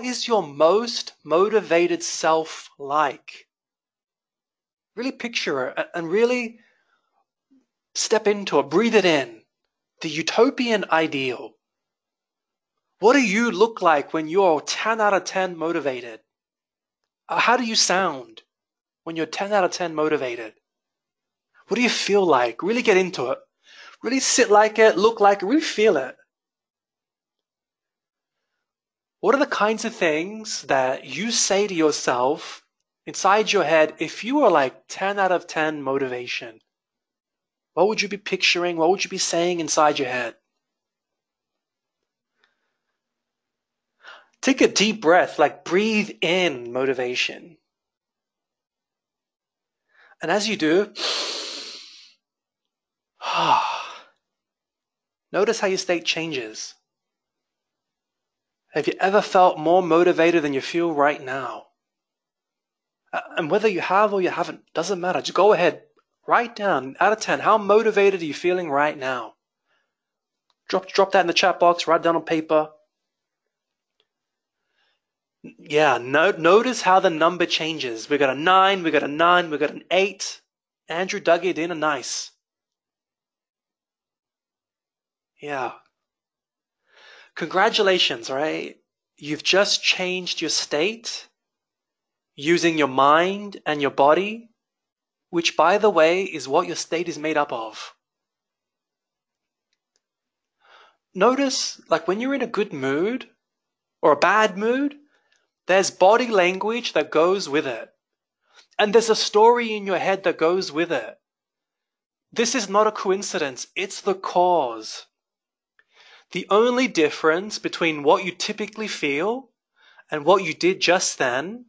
is your most motivated self like? Really picture it and really step into it. Breathe it in. The utopian ideal. What do you look like when you're 10 out of 10 motivated? How do you sound when you're 10 out of 10 motivated? What do you feel like? Really get into it. Really sit like it, look like it, really feel it. What are the kinds of things that you say to yourself inside your head if you were like 10 out of 10 motivation? What would you be picturing? What would you be saying inside your head? Take a deep breath, like breathe in motivation. And as you do, notice how your state changes. Have you ever felt more motivated than you feel right now? And whether you have or you haven't, doesn't matter. Just go ahead, write down, out of 10, how motivated are you feeling right now? Drop that in the chat box, write it down on paper. Yeah, notice how the number changes. We got a 9, we got a 9, we got an 8. Andrew dug it in, a nice. Yeah. Congratulations, right? You've just changed your state using your mind and your body, which, by the way, is what your state is made up of. Notice, like when you're in a good mood or a bad mood, there's body language that goes with it. And there's a story in your head that goes with it. This is not a coincidence. It's the cause. The only difference between what you typically feel and what you did just then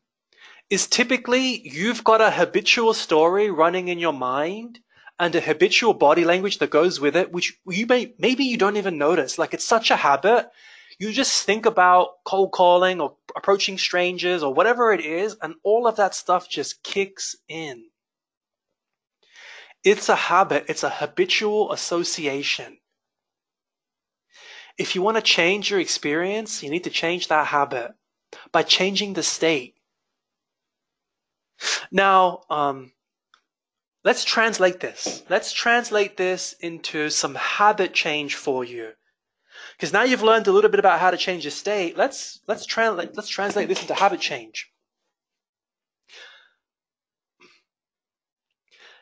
is typically you've got a habitual story running in your mind and a habitual body language that goes with it, which maybe you don't even notice. Like, it's such a habit. You just think about cold calling or approaching strangers or whatever it is, and all of that stuff just kicks in. It's a habit. It's a habitual association. If you want to change your experience, you need to change that habit by changing the state. Now, let's translate this. Let's translate this into some habit change for you. Because now you've learned a little bit about how to change your state. Let's translate this into habit change.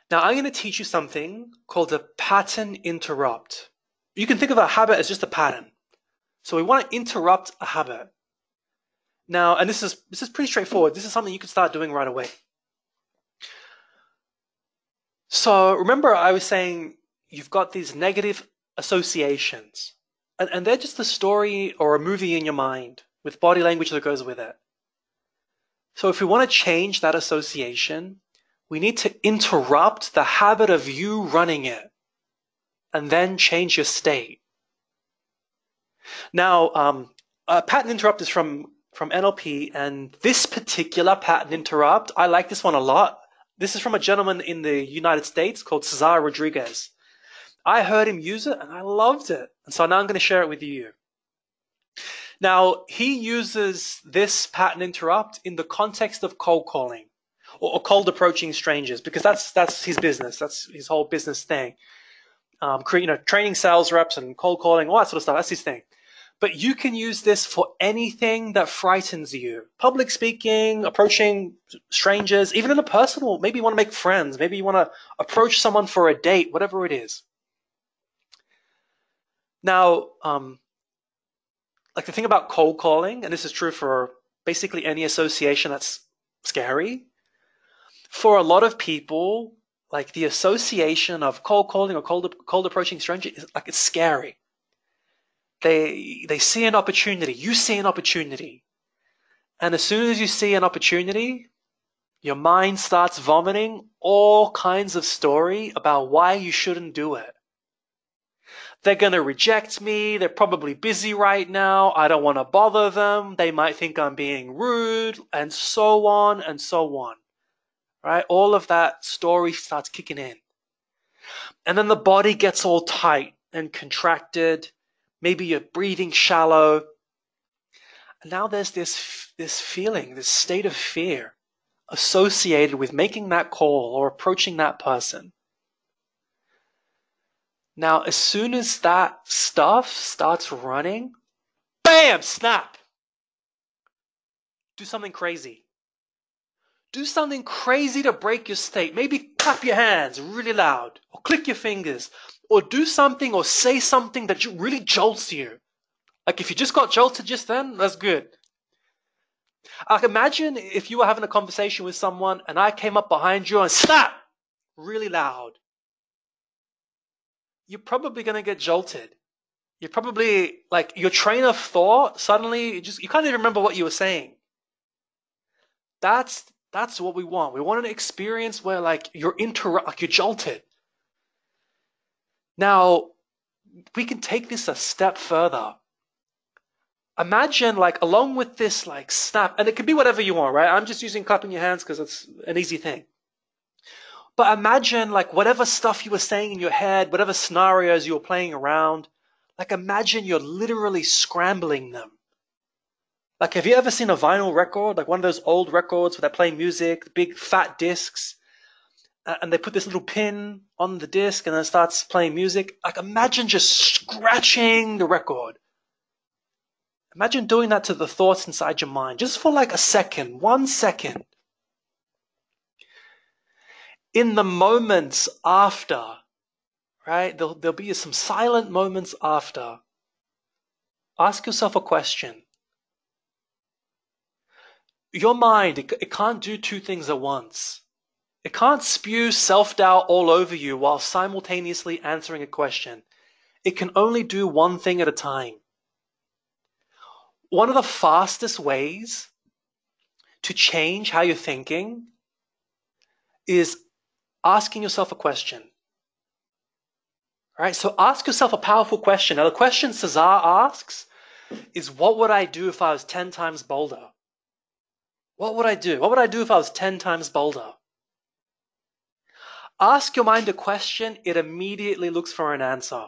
Now, I'm going to teach you something called a pattern interrupt. You can think of a habit as just a pattern. So we want to interrupt a habit. Now, and this is pretty straightforward. This is something you can start doing right away. So remember I was saying you've got these negative associations. And they're just a story or a movie in your mind with body language that goes with it. So if we want to change that association, we need to interrupt the habit of you running it and then change your state. Now, a pattern interrupt is from NLP, and this particular pattern interrupt, I like this one a lot. This is from a gentleman in the United States called Cesar Rodriguez. I heard him use it and I loved it. And so now I'm going to share it with you. Now, he uses this pattern interrupt in the context of cold calling or cold approaching strangers, because that's his business. That's his whole business thing. Training sales reps and cold calling, all that sort of stuff. That's his thing. But you can use this for anything that frightens you. Public speaking, approaching strangers, even in a personal, maybe you want to make friends, maybe you want to approach someone for a date, whatever it is. Now, like the thing about cold calling, and this is true for basically any association that's scary, for a lot of people, like the association of cold calling or cold approaching strangers is like it's scary. They see an opportunity. You see an opportunity. And as soon as you see an opportunity, your mind starts vomiting all kinds of story about why you shouldn't do it. They're going to reject me. They're probably busy right now. I don't want to bother them. They might think I'm being rude, and so on and so on. Right? All of that story starts kicking in. And then the body gets all tight and contracted. Maybe you're breathing shallow. And now there's this feeling, this state of fear associated with making that call or approaching that person. Now, as soon as that stuff starts running, bam, snap. Do something crazy. Do something crazy to break your state. Maybe clap your hands really loud, or click your fingers, or do something or say something that really jolts you. Like if you just got jolted just then, that's good. Like imagine if you were having a conversation with someone and I came up behind you and snap really loud. You're probably going to get jolted. You're probably like your train of thought suddenly you can't even remember what you were saying. That's what we want. We want an experience where like you're jolted. Now, we can take this a step further. Imagine like along with this like snap, and it can be whatever you want, right? I'm just using clapping your hands because it's an easy thing. But imagine like whatever stuff you were saying in your head, whatever scenarios you were playing around, like imagine you're literally scrambling them. Like have you ever seen a vinyl record, like one of those old records where they play music, big fat discs, and they put this little pin on the disc and then it starts playing music? Like imagine just scratching the record. Imagine doing that to the thoughts inside your mind, just for like a second, 1 second. In the moments after, right, there'll be some silent moments after. Ask yourself a question. Your mind, it can't do two things at once. It can't spew self-doubt all over you while simultaneously answering a question. It can only do one thing at a time. One of the fastest ways to change how you're thinking is asking yourself a question. All right, so ask yourself a powerful question. Now, the question Cesar asks is, what would I do if I was 10 times bolder? What would I do? What would I do if I was 10 times bolder? Ask your mind a question, it immediately looks for an answer.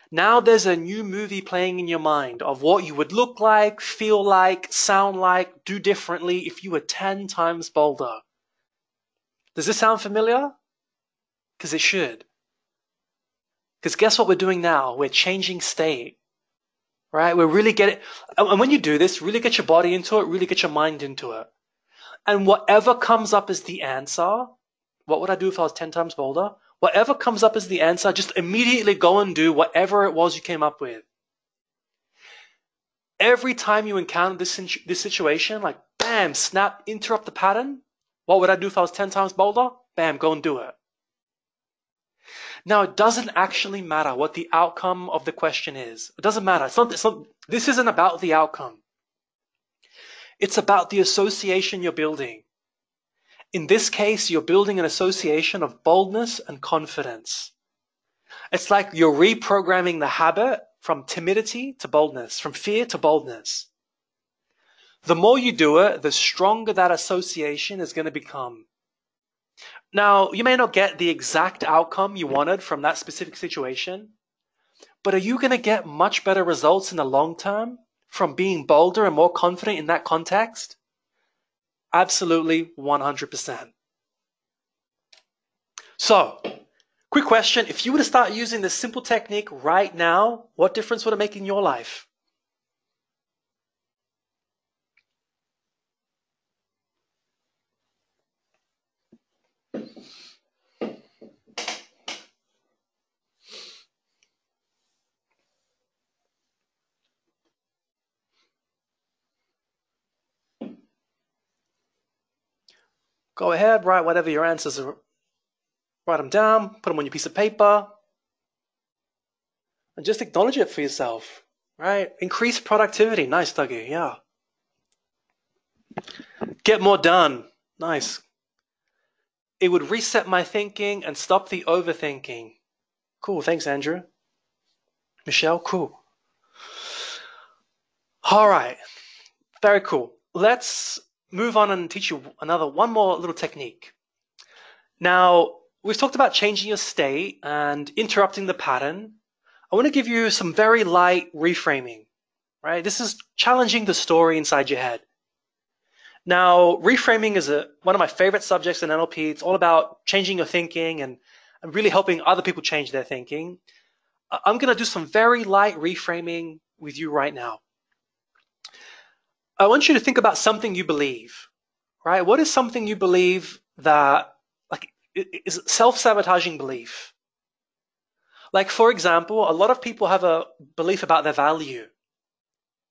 Now there's a new movie playing in your mind of what you would look like, feel like, sound like, do differently if you were 10 times bolder. Does this sound familiar? Because it should. Because guess what we're doing now? We're changing state. Right? We're really getting, and when you do this, really get your body into it, really get your mind into it. And whatever comes up as the answer, what would I do if I was 10 times bolder? Whatever comes up as the answer, just immediately go and do whatever it was you came up with. Every time you encounter this situation, like bam, snap, interrupt the pattern. What would I do if I was 10 times bolder? Bam, go and do it. Now, it doesn't actually matter what the outcome of the question is. It doesn't matter. This isn't about the outcome. It's about the association you're building. In this case, you're building an association of boldness and confidence. It's like you're reprogramming the habit from timidity to boldness, from fear to boldness. The more you do it, the stronger that association is going to become. Now, you may not get the exact outcome you wanted from that specific situation, but are you going to get much better results in the long term from being bolder and more confident in that context? Absolutely, 100%. So, quick question. If you were to start using this simple technique right now, what difference would it make in your life? Go ahead, write whatever your answers are. Write them down, put them on your piece of paper, and just acknowledge it for yourself, right? Increase productivity. Nice, Dougie, yeah. Get more done. Nice. It would reset my thinking and stop the overthinking. Cool. Thanks, Andrew. Michelle, cool. All right. Very cool. Let's move on and teach you one more little technique. Now, we've talked about changing your state and interrupting the pattern. I want to give you some very light reframing, right? This is challenging the story inside your head. Now, reframing is one of my favorite subjects in NLP. It's all about changing your thinking and really helping other people change their thinking. I'm going to do some very light reframing with you right now. I want you to think about something you believe, right? What is something you believe that is self-sabotaging belief? Like, for example, a lot of people have a belief about their value.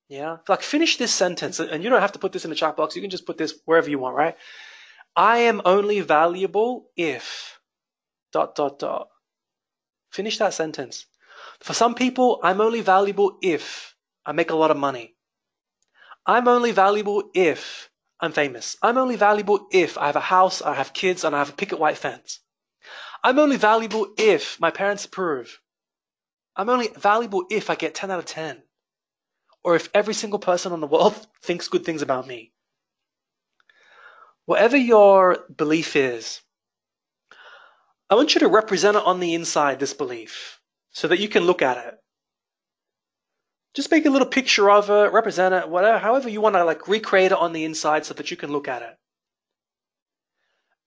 Yeah? Like, finish this sentence, and you don't have to put this in the chat box. You can just put this wherever you want, right? I am only valuable if ... Finish that sentence. For some people, I'm only valuable if I make a lot of money. I'm only valuable if I'm famous. I'm only valuable if I have a house, I have kids, and I have a picket white fence. I'm only valuable if my parents approve. I'm only valuable if I get 10 out of 10. Or if every single person on the world thinks good things about me. Whatever your belief is, I want you to represent it on the inside, this belief, so that you can look at it. Just make a little picture of it, represent it, whatever, however you want to recreate it on the inside so that you can look at it.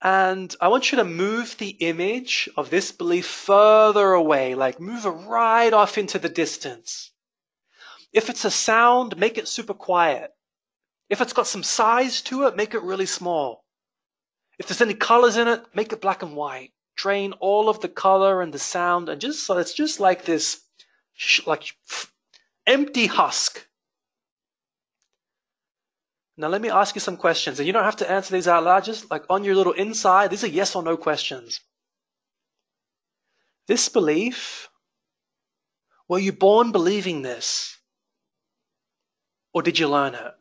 And I want you to move the image of this belief further away, move it right off into the distance. If it's a sound, make it super quiet. If it's got some size to it, make it really small. If there's any colors in it, make it black and white. Drain all of the color and the sound, and so it's just like this, empty husk. Now let me ask you some questions, and you don't have to answer these out loud, just on your little inside. These are yes or no questions. This belief, were you born believing this? Or did you learn it?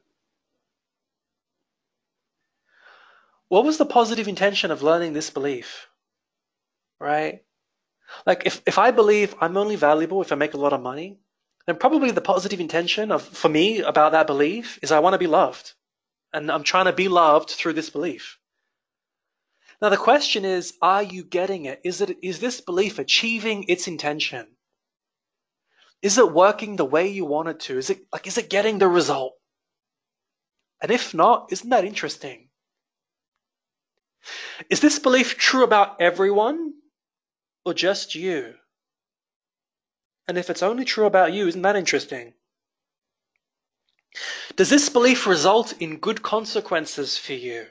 What was the positive intention of learning this belief? Right? If I believe I'm only valuable if I make a lot of money, then probably the positive intention for me about that belief is I want to be loved. And I'm trying to be loved through this belief. Now the question is, are you getting it? Is this belief achieving its intention? Is it working the way you want it to? Is it getting the result? And if not, isn't that interesting? Is this belief true about everyone or just you? And if it's only true about you, isn't that interesting? Does this belief result in good consequences for you?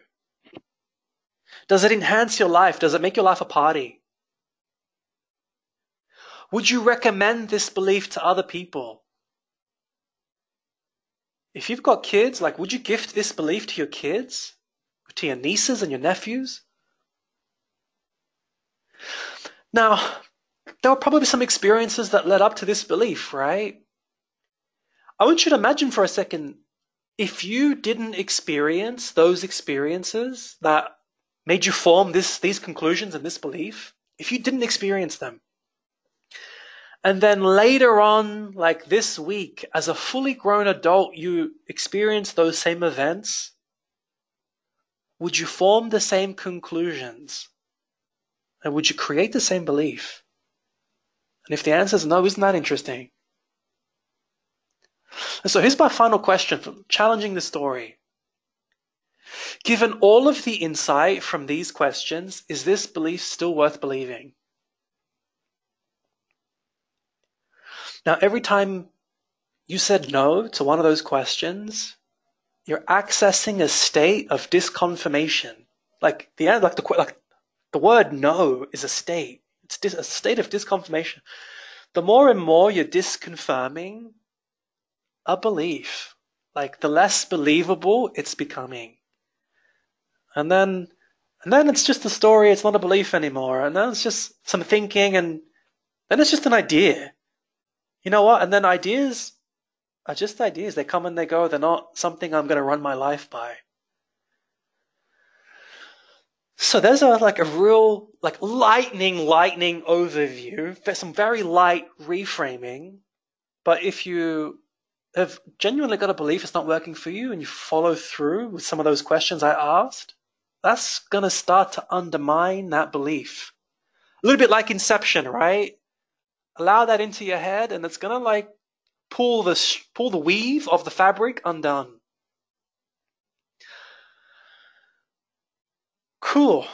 Does it enhance your life? Does it make your life a party? Would you recommend this belief to other people? If you've got kids, would you gift this belief to your kids? To your nieces and your nephews? Now, there were probably some experiences that led up to this belief, right? I want you to imagine for a second, if you didn't experience those experiences that made you form these conclusions and this belief, if you didn't experience them, and then later on, this week, as a fully grown adult, you experience those same events, would you form the same conclusions? And would you create the same belief? And if the answer is no, isn't that interesting? And so here's my final question for challenging the story. Given all of the insight from these questions, is this belief still worth believing? Now, every time you said no to one of those questions, you're accessing a state of disconfirmation. The word no is a state. It's a state of disconfirmation. The more and more you're disconfirming a belief, the less believable it's becoming. And then it's just a story, it's not a belief anymore. And then it's just some thinking, and then it's just an idea. You know what? And then ideas are just ideas. They come and they go. They're not something I'm going to run my life by. So there's a real lightning overview. There's some very light reframing, but if you have genuinely got a belief it's not working for you and you follow through with some of those questions I asked, that's going to start to undermine that belief. A little bit like Inception, right? Allow that into your head and it's going to pull the weave of the fabric undone. Cool.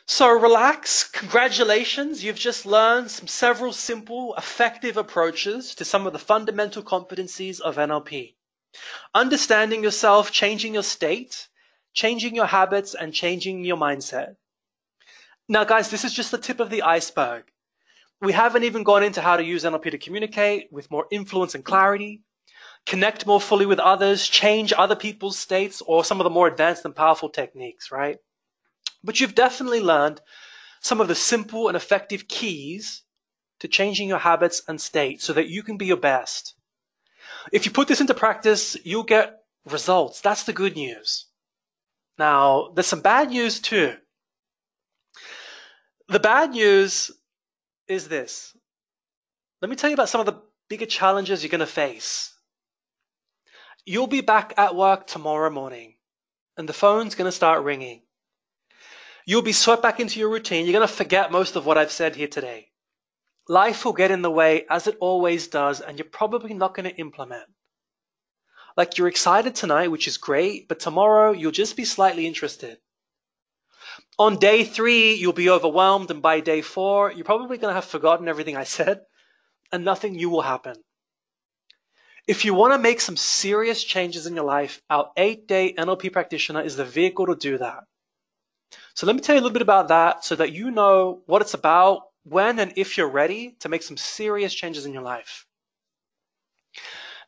So relax. Congratulations. You've just learned several simple, effective approaches to some of the fundamental competencies of NLP. Understanding yourself, changing your state, changing your habits, and changing your mindset. Now, guys, this is just the tip of the iceberg. We haven't even gone into how to use NLP to communicate with more influence and clarity, connect more fully with others, change other people's states, or some of the more advanced and powerful techniques, right? But you've definitely learned some of the simple and effective keys to changing your habits and state so that you can be your best. If you put this into practice, you'll get results. That's the good news. Now, there's some bad news too. The bad news is this. Let me tell you about some of the bigger challenges you're going to face. You'll be back at work tomorrow morning, and the phone's going to start ringing. You'll be swept back into your routine. You're going to forget most of what I've said here today. Life will get in the way, as it always does, and you're probably not going to implement. You're excited tonight, which is great, but tomorrow you'll just be slightly interested. On day 3, you'll be overwhelmed, and by day 4, you're probably going to have forgotten everything I said, and nothing new will happen. If you want to make some serious changes in your life, our 8-day NLP practitioner is the vehicle to do that. So let me tell you a little bit about that so that you know what it's about, when and if you're ready to make some serious changes in your life.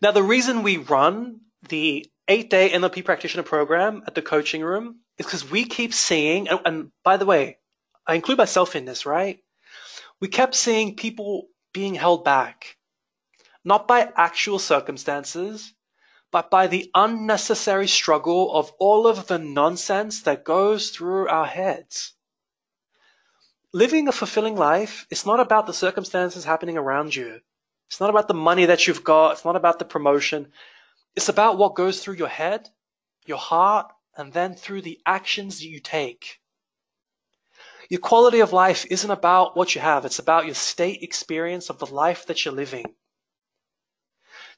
Now, the reason we run the 8-day NLP practitioner program at the coaching room is because we keep seeing, and by the way, I include myself in this, right? We kept seeing people being held back, not by actual circumstances, but by the unnecessary struggle of all of the nonsense that goes through our heads. Living a fulfilling life is not about the circumstances happening around you. It's not about the money that you've got. It's not about the promotion. It's about what goes through your head, your heart, and then through the actions that you take. Your quality of life isn't about what you have. It's about your state experience of the life that you're living.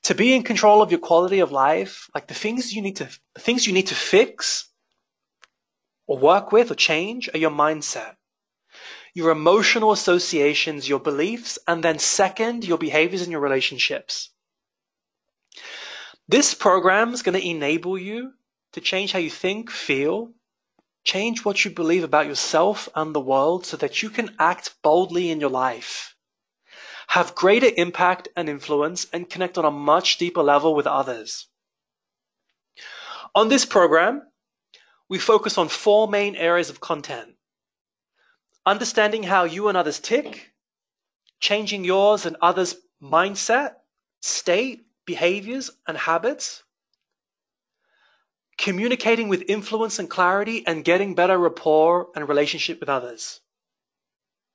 To be in control of your quality of life, the things you need to fix or work with or change are your mindset, your emotional associations, your beliefs, and then second, your behaviors and your relationships. This program is going to enable you to change how you think, feel, change what you believe about yourself and the world so that you can act boldly in your life, have greater impact and influence, and connect on a much deeper level with others. On this program, we focus on 4 main areas of content: understanding how you and others tick, changing yours and others' mindset, state, behaviors, and habits, communicating with influence and clarity, and getting better rapport and relationship with others.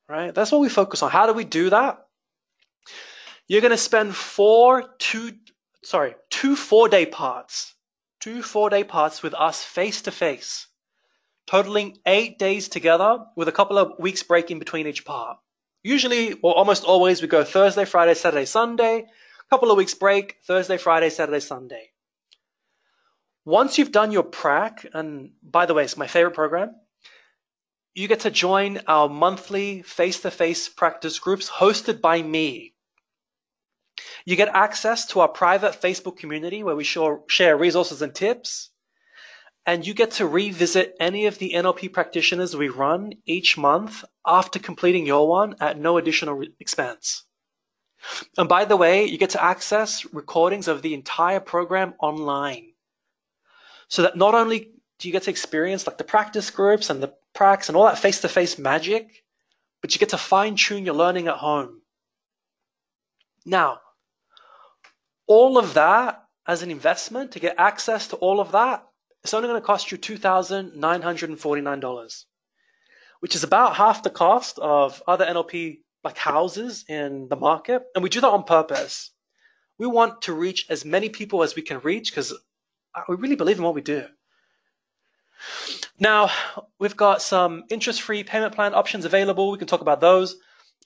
Right? That's what we focus on. How do we do that? You're going to spend 2 4-day parts. 2 4-day parts with us face to face, totaling 8 days together with a couple of weeks break in between each part. Usually, or almost always, we go Thursday, Friday, Saturday, Sunday, a couple of weeks break, Thursday, Friday, Saturday, Sunday. Once you've done your prac, and by the way, it's my favorite program, you get to join our monthly face-to-face practice groups hosted by me. You get access to our private Facebook community where we share resources and tips. And you get to revisit any of the NLP practitioners we run each month after completing your one at no additional expense. And by the way, you get to access recordings of the entire program online. So that not only do you get to experience the practice groups and the pracs and all that face-to-face magic, but you get to fine-tune your learning at home. Now, all of that as an investment to get access to all of that, it's only going to cost you $2,949, which is about half the cost of other NLP like houses in the market. And we do that on purpose. We want to reach as many people as we can reach because we really believe in what we do. Now, we've got some interest-free payment plan options available. We can talk about those.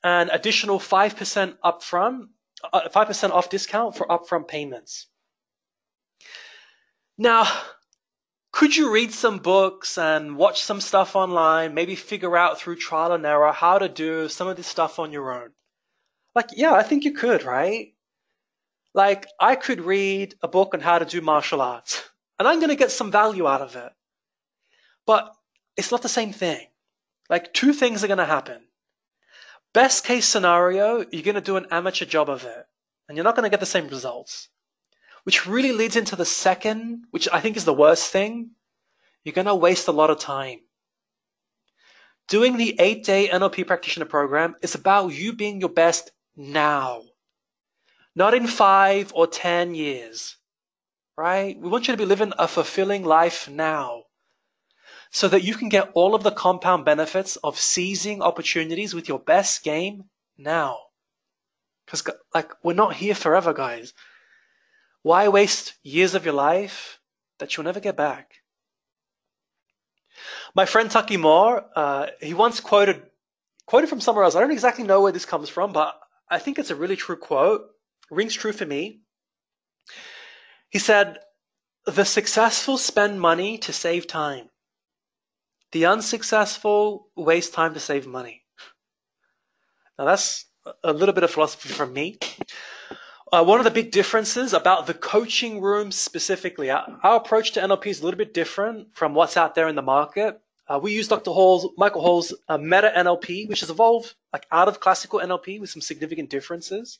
And additional 5% upfront, 5% off discount for upfront payments. Now, could you read some books and watch some stuff online, maybe figure out through trial and error how to do some of this stuff on your own? Like, yeah, I think you could, right? Like, I could read a book on how to do martial arts, and I'm going to get some value out of it. But it's not the same thing. Like, two things are going to happen. Best case scenario, you're going to do an amateur job of it, and you're not going to get the same results. Which really leads into the second, which I think is the worst thing. You're going to waste a lot of time. Doing the 8-day NLP practitioner program is about you being your best now. Not in 5 or 10 years, right? We want you to be living a fulfilling life now so that you can get all of the compound benefits of seizing opportunities with your best game now. Because like, we're not here forever, guys. Why waste years of your life that you'll never get back? My friend Tucky Moore, he once quoted from somewhere else. I don't exactly know where this comes from, but I think it's a really true quote. Rings true for me. He said, "The successful spend money to save time. The unsuccessful waste time to save money." Now that's a little bit of philosophy from me. One of the big differences about the coaching room specifically, our approach to NLP is a little bit different from what's out there in the market. We use Michael Hall's Meta NLP, which has evolved like out of classical NLP with some significant differences.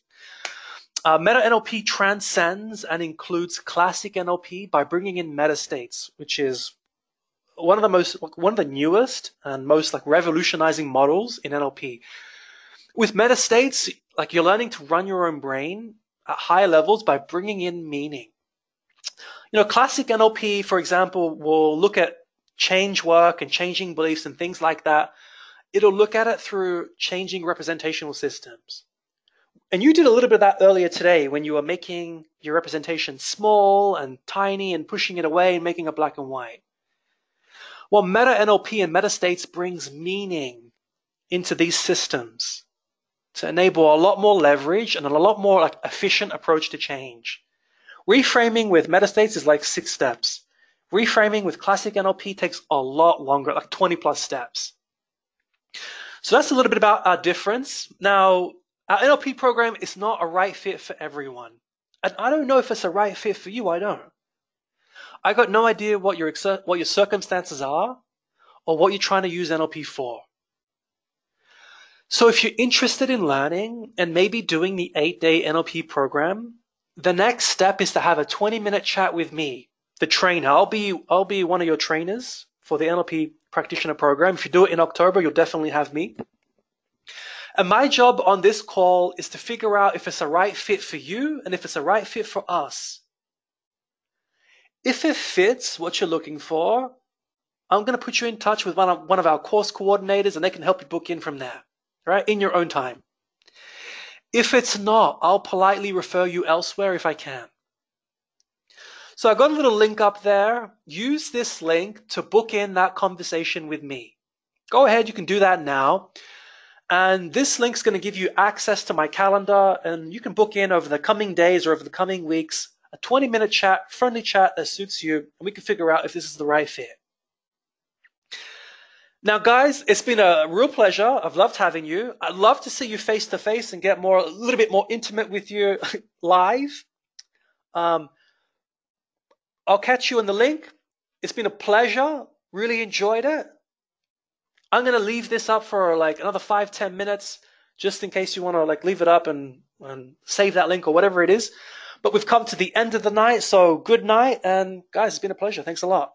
Meta NLP transcends and includes classic NLP by bringing in meta states, which is one of the newest and most like revolutionizing models in NLP. With meta states, like you're learning to run your own brain at higher levels by bringing in meaning. You know, classic NLP, for example, will look at change work and changing beliefs and things like that. It'll look at it through changing representational systems. And you did a little bit of that earlier today when you were making your representation small and tiny and pushing it away and making it black and white. Well, meta NLP and meta states brings meaning into these systems to enable a lot more leverage and a lot more like efficient approach to change. Reframing with meta states is like 6 steps. Reframing with classic NLP takes a lot longer, like 20 plus steps. So that's a little bit about our difference. Now, our NLP program is not a right fit for everyone. And I don't know if it's a right fit for you, I don't. I got no idea what your circumstances are or what you're trying to use NLP for. So if you're interested in learning and maybe doing the 8-day NLP program, the next step is to have a 20-minute chat with me, the trainer. I'll be one of your trainers for the NLP practitioner program. If you do it in October, you'll definitely have me. And my job on this call is to figure out if it's a right fit for you and if it's a right fit for us. If it fits what you're looking for, I'm going to put you in touch with one of our course coordinators and they can help you book in from there, right? In your own time. If it's not, I'll politely refer you elsewhere if I can. So I got a little link up there. Use this link to book in that conversation with me. Go ahead, you can do that now. And this link's going to give you access to my calendar, and you can book in over the coming days or over the coming weeks a 20-minute chat, friendly chat that suits you, and we can figure out if this is the right fit. Now, guys, it's been a real pleasure. I've loved having you. I'd love to see you face to face and get a little bit more intimate with you live. I'll catch you in the link. It's been a pleasure. Really enjoyed it. I'm going to leave this up for like another 5-10 minutes just in case you want to like leave it up and save that link or whatever it is. But we've come to the end of the night, so good night. And guys, it's been a pleasure. Thanks a lot.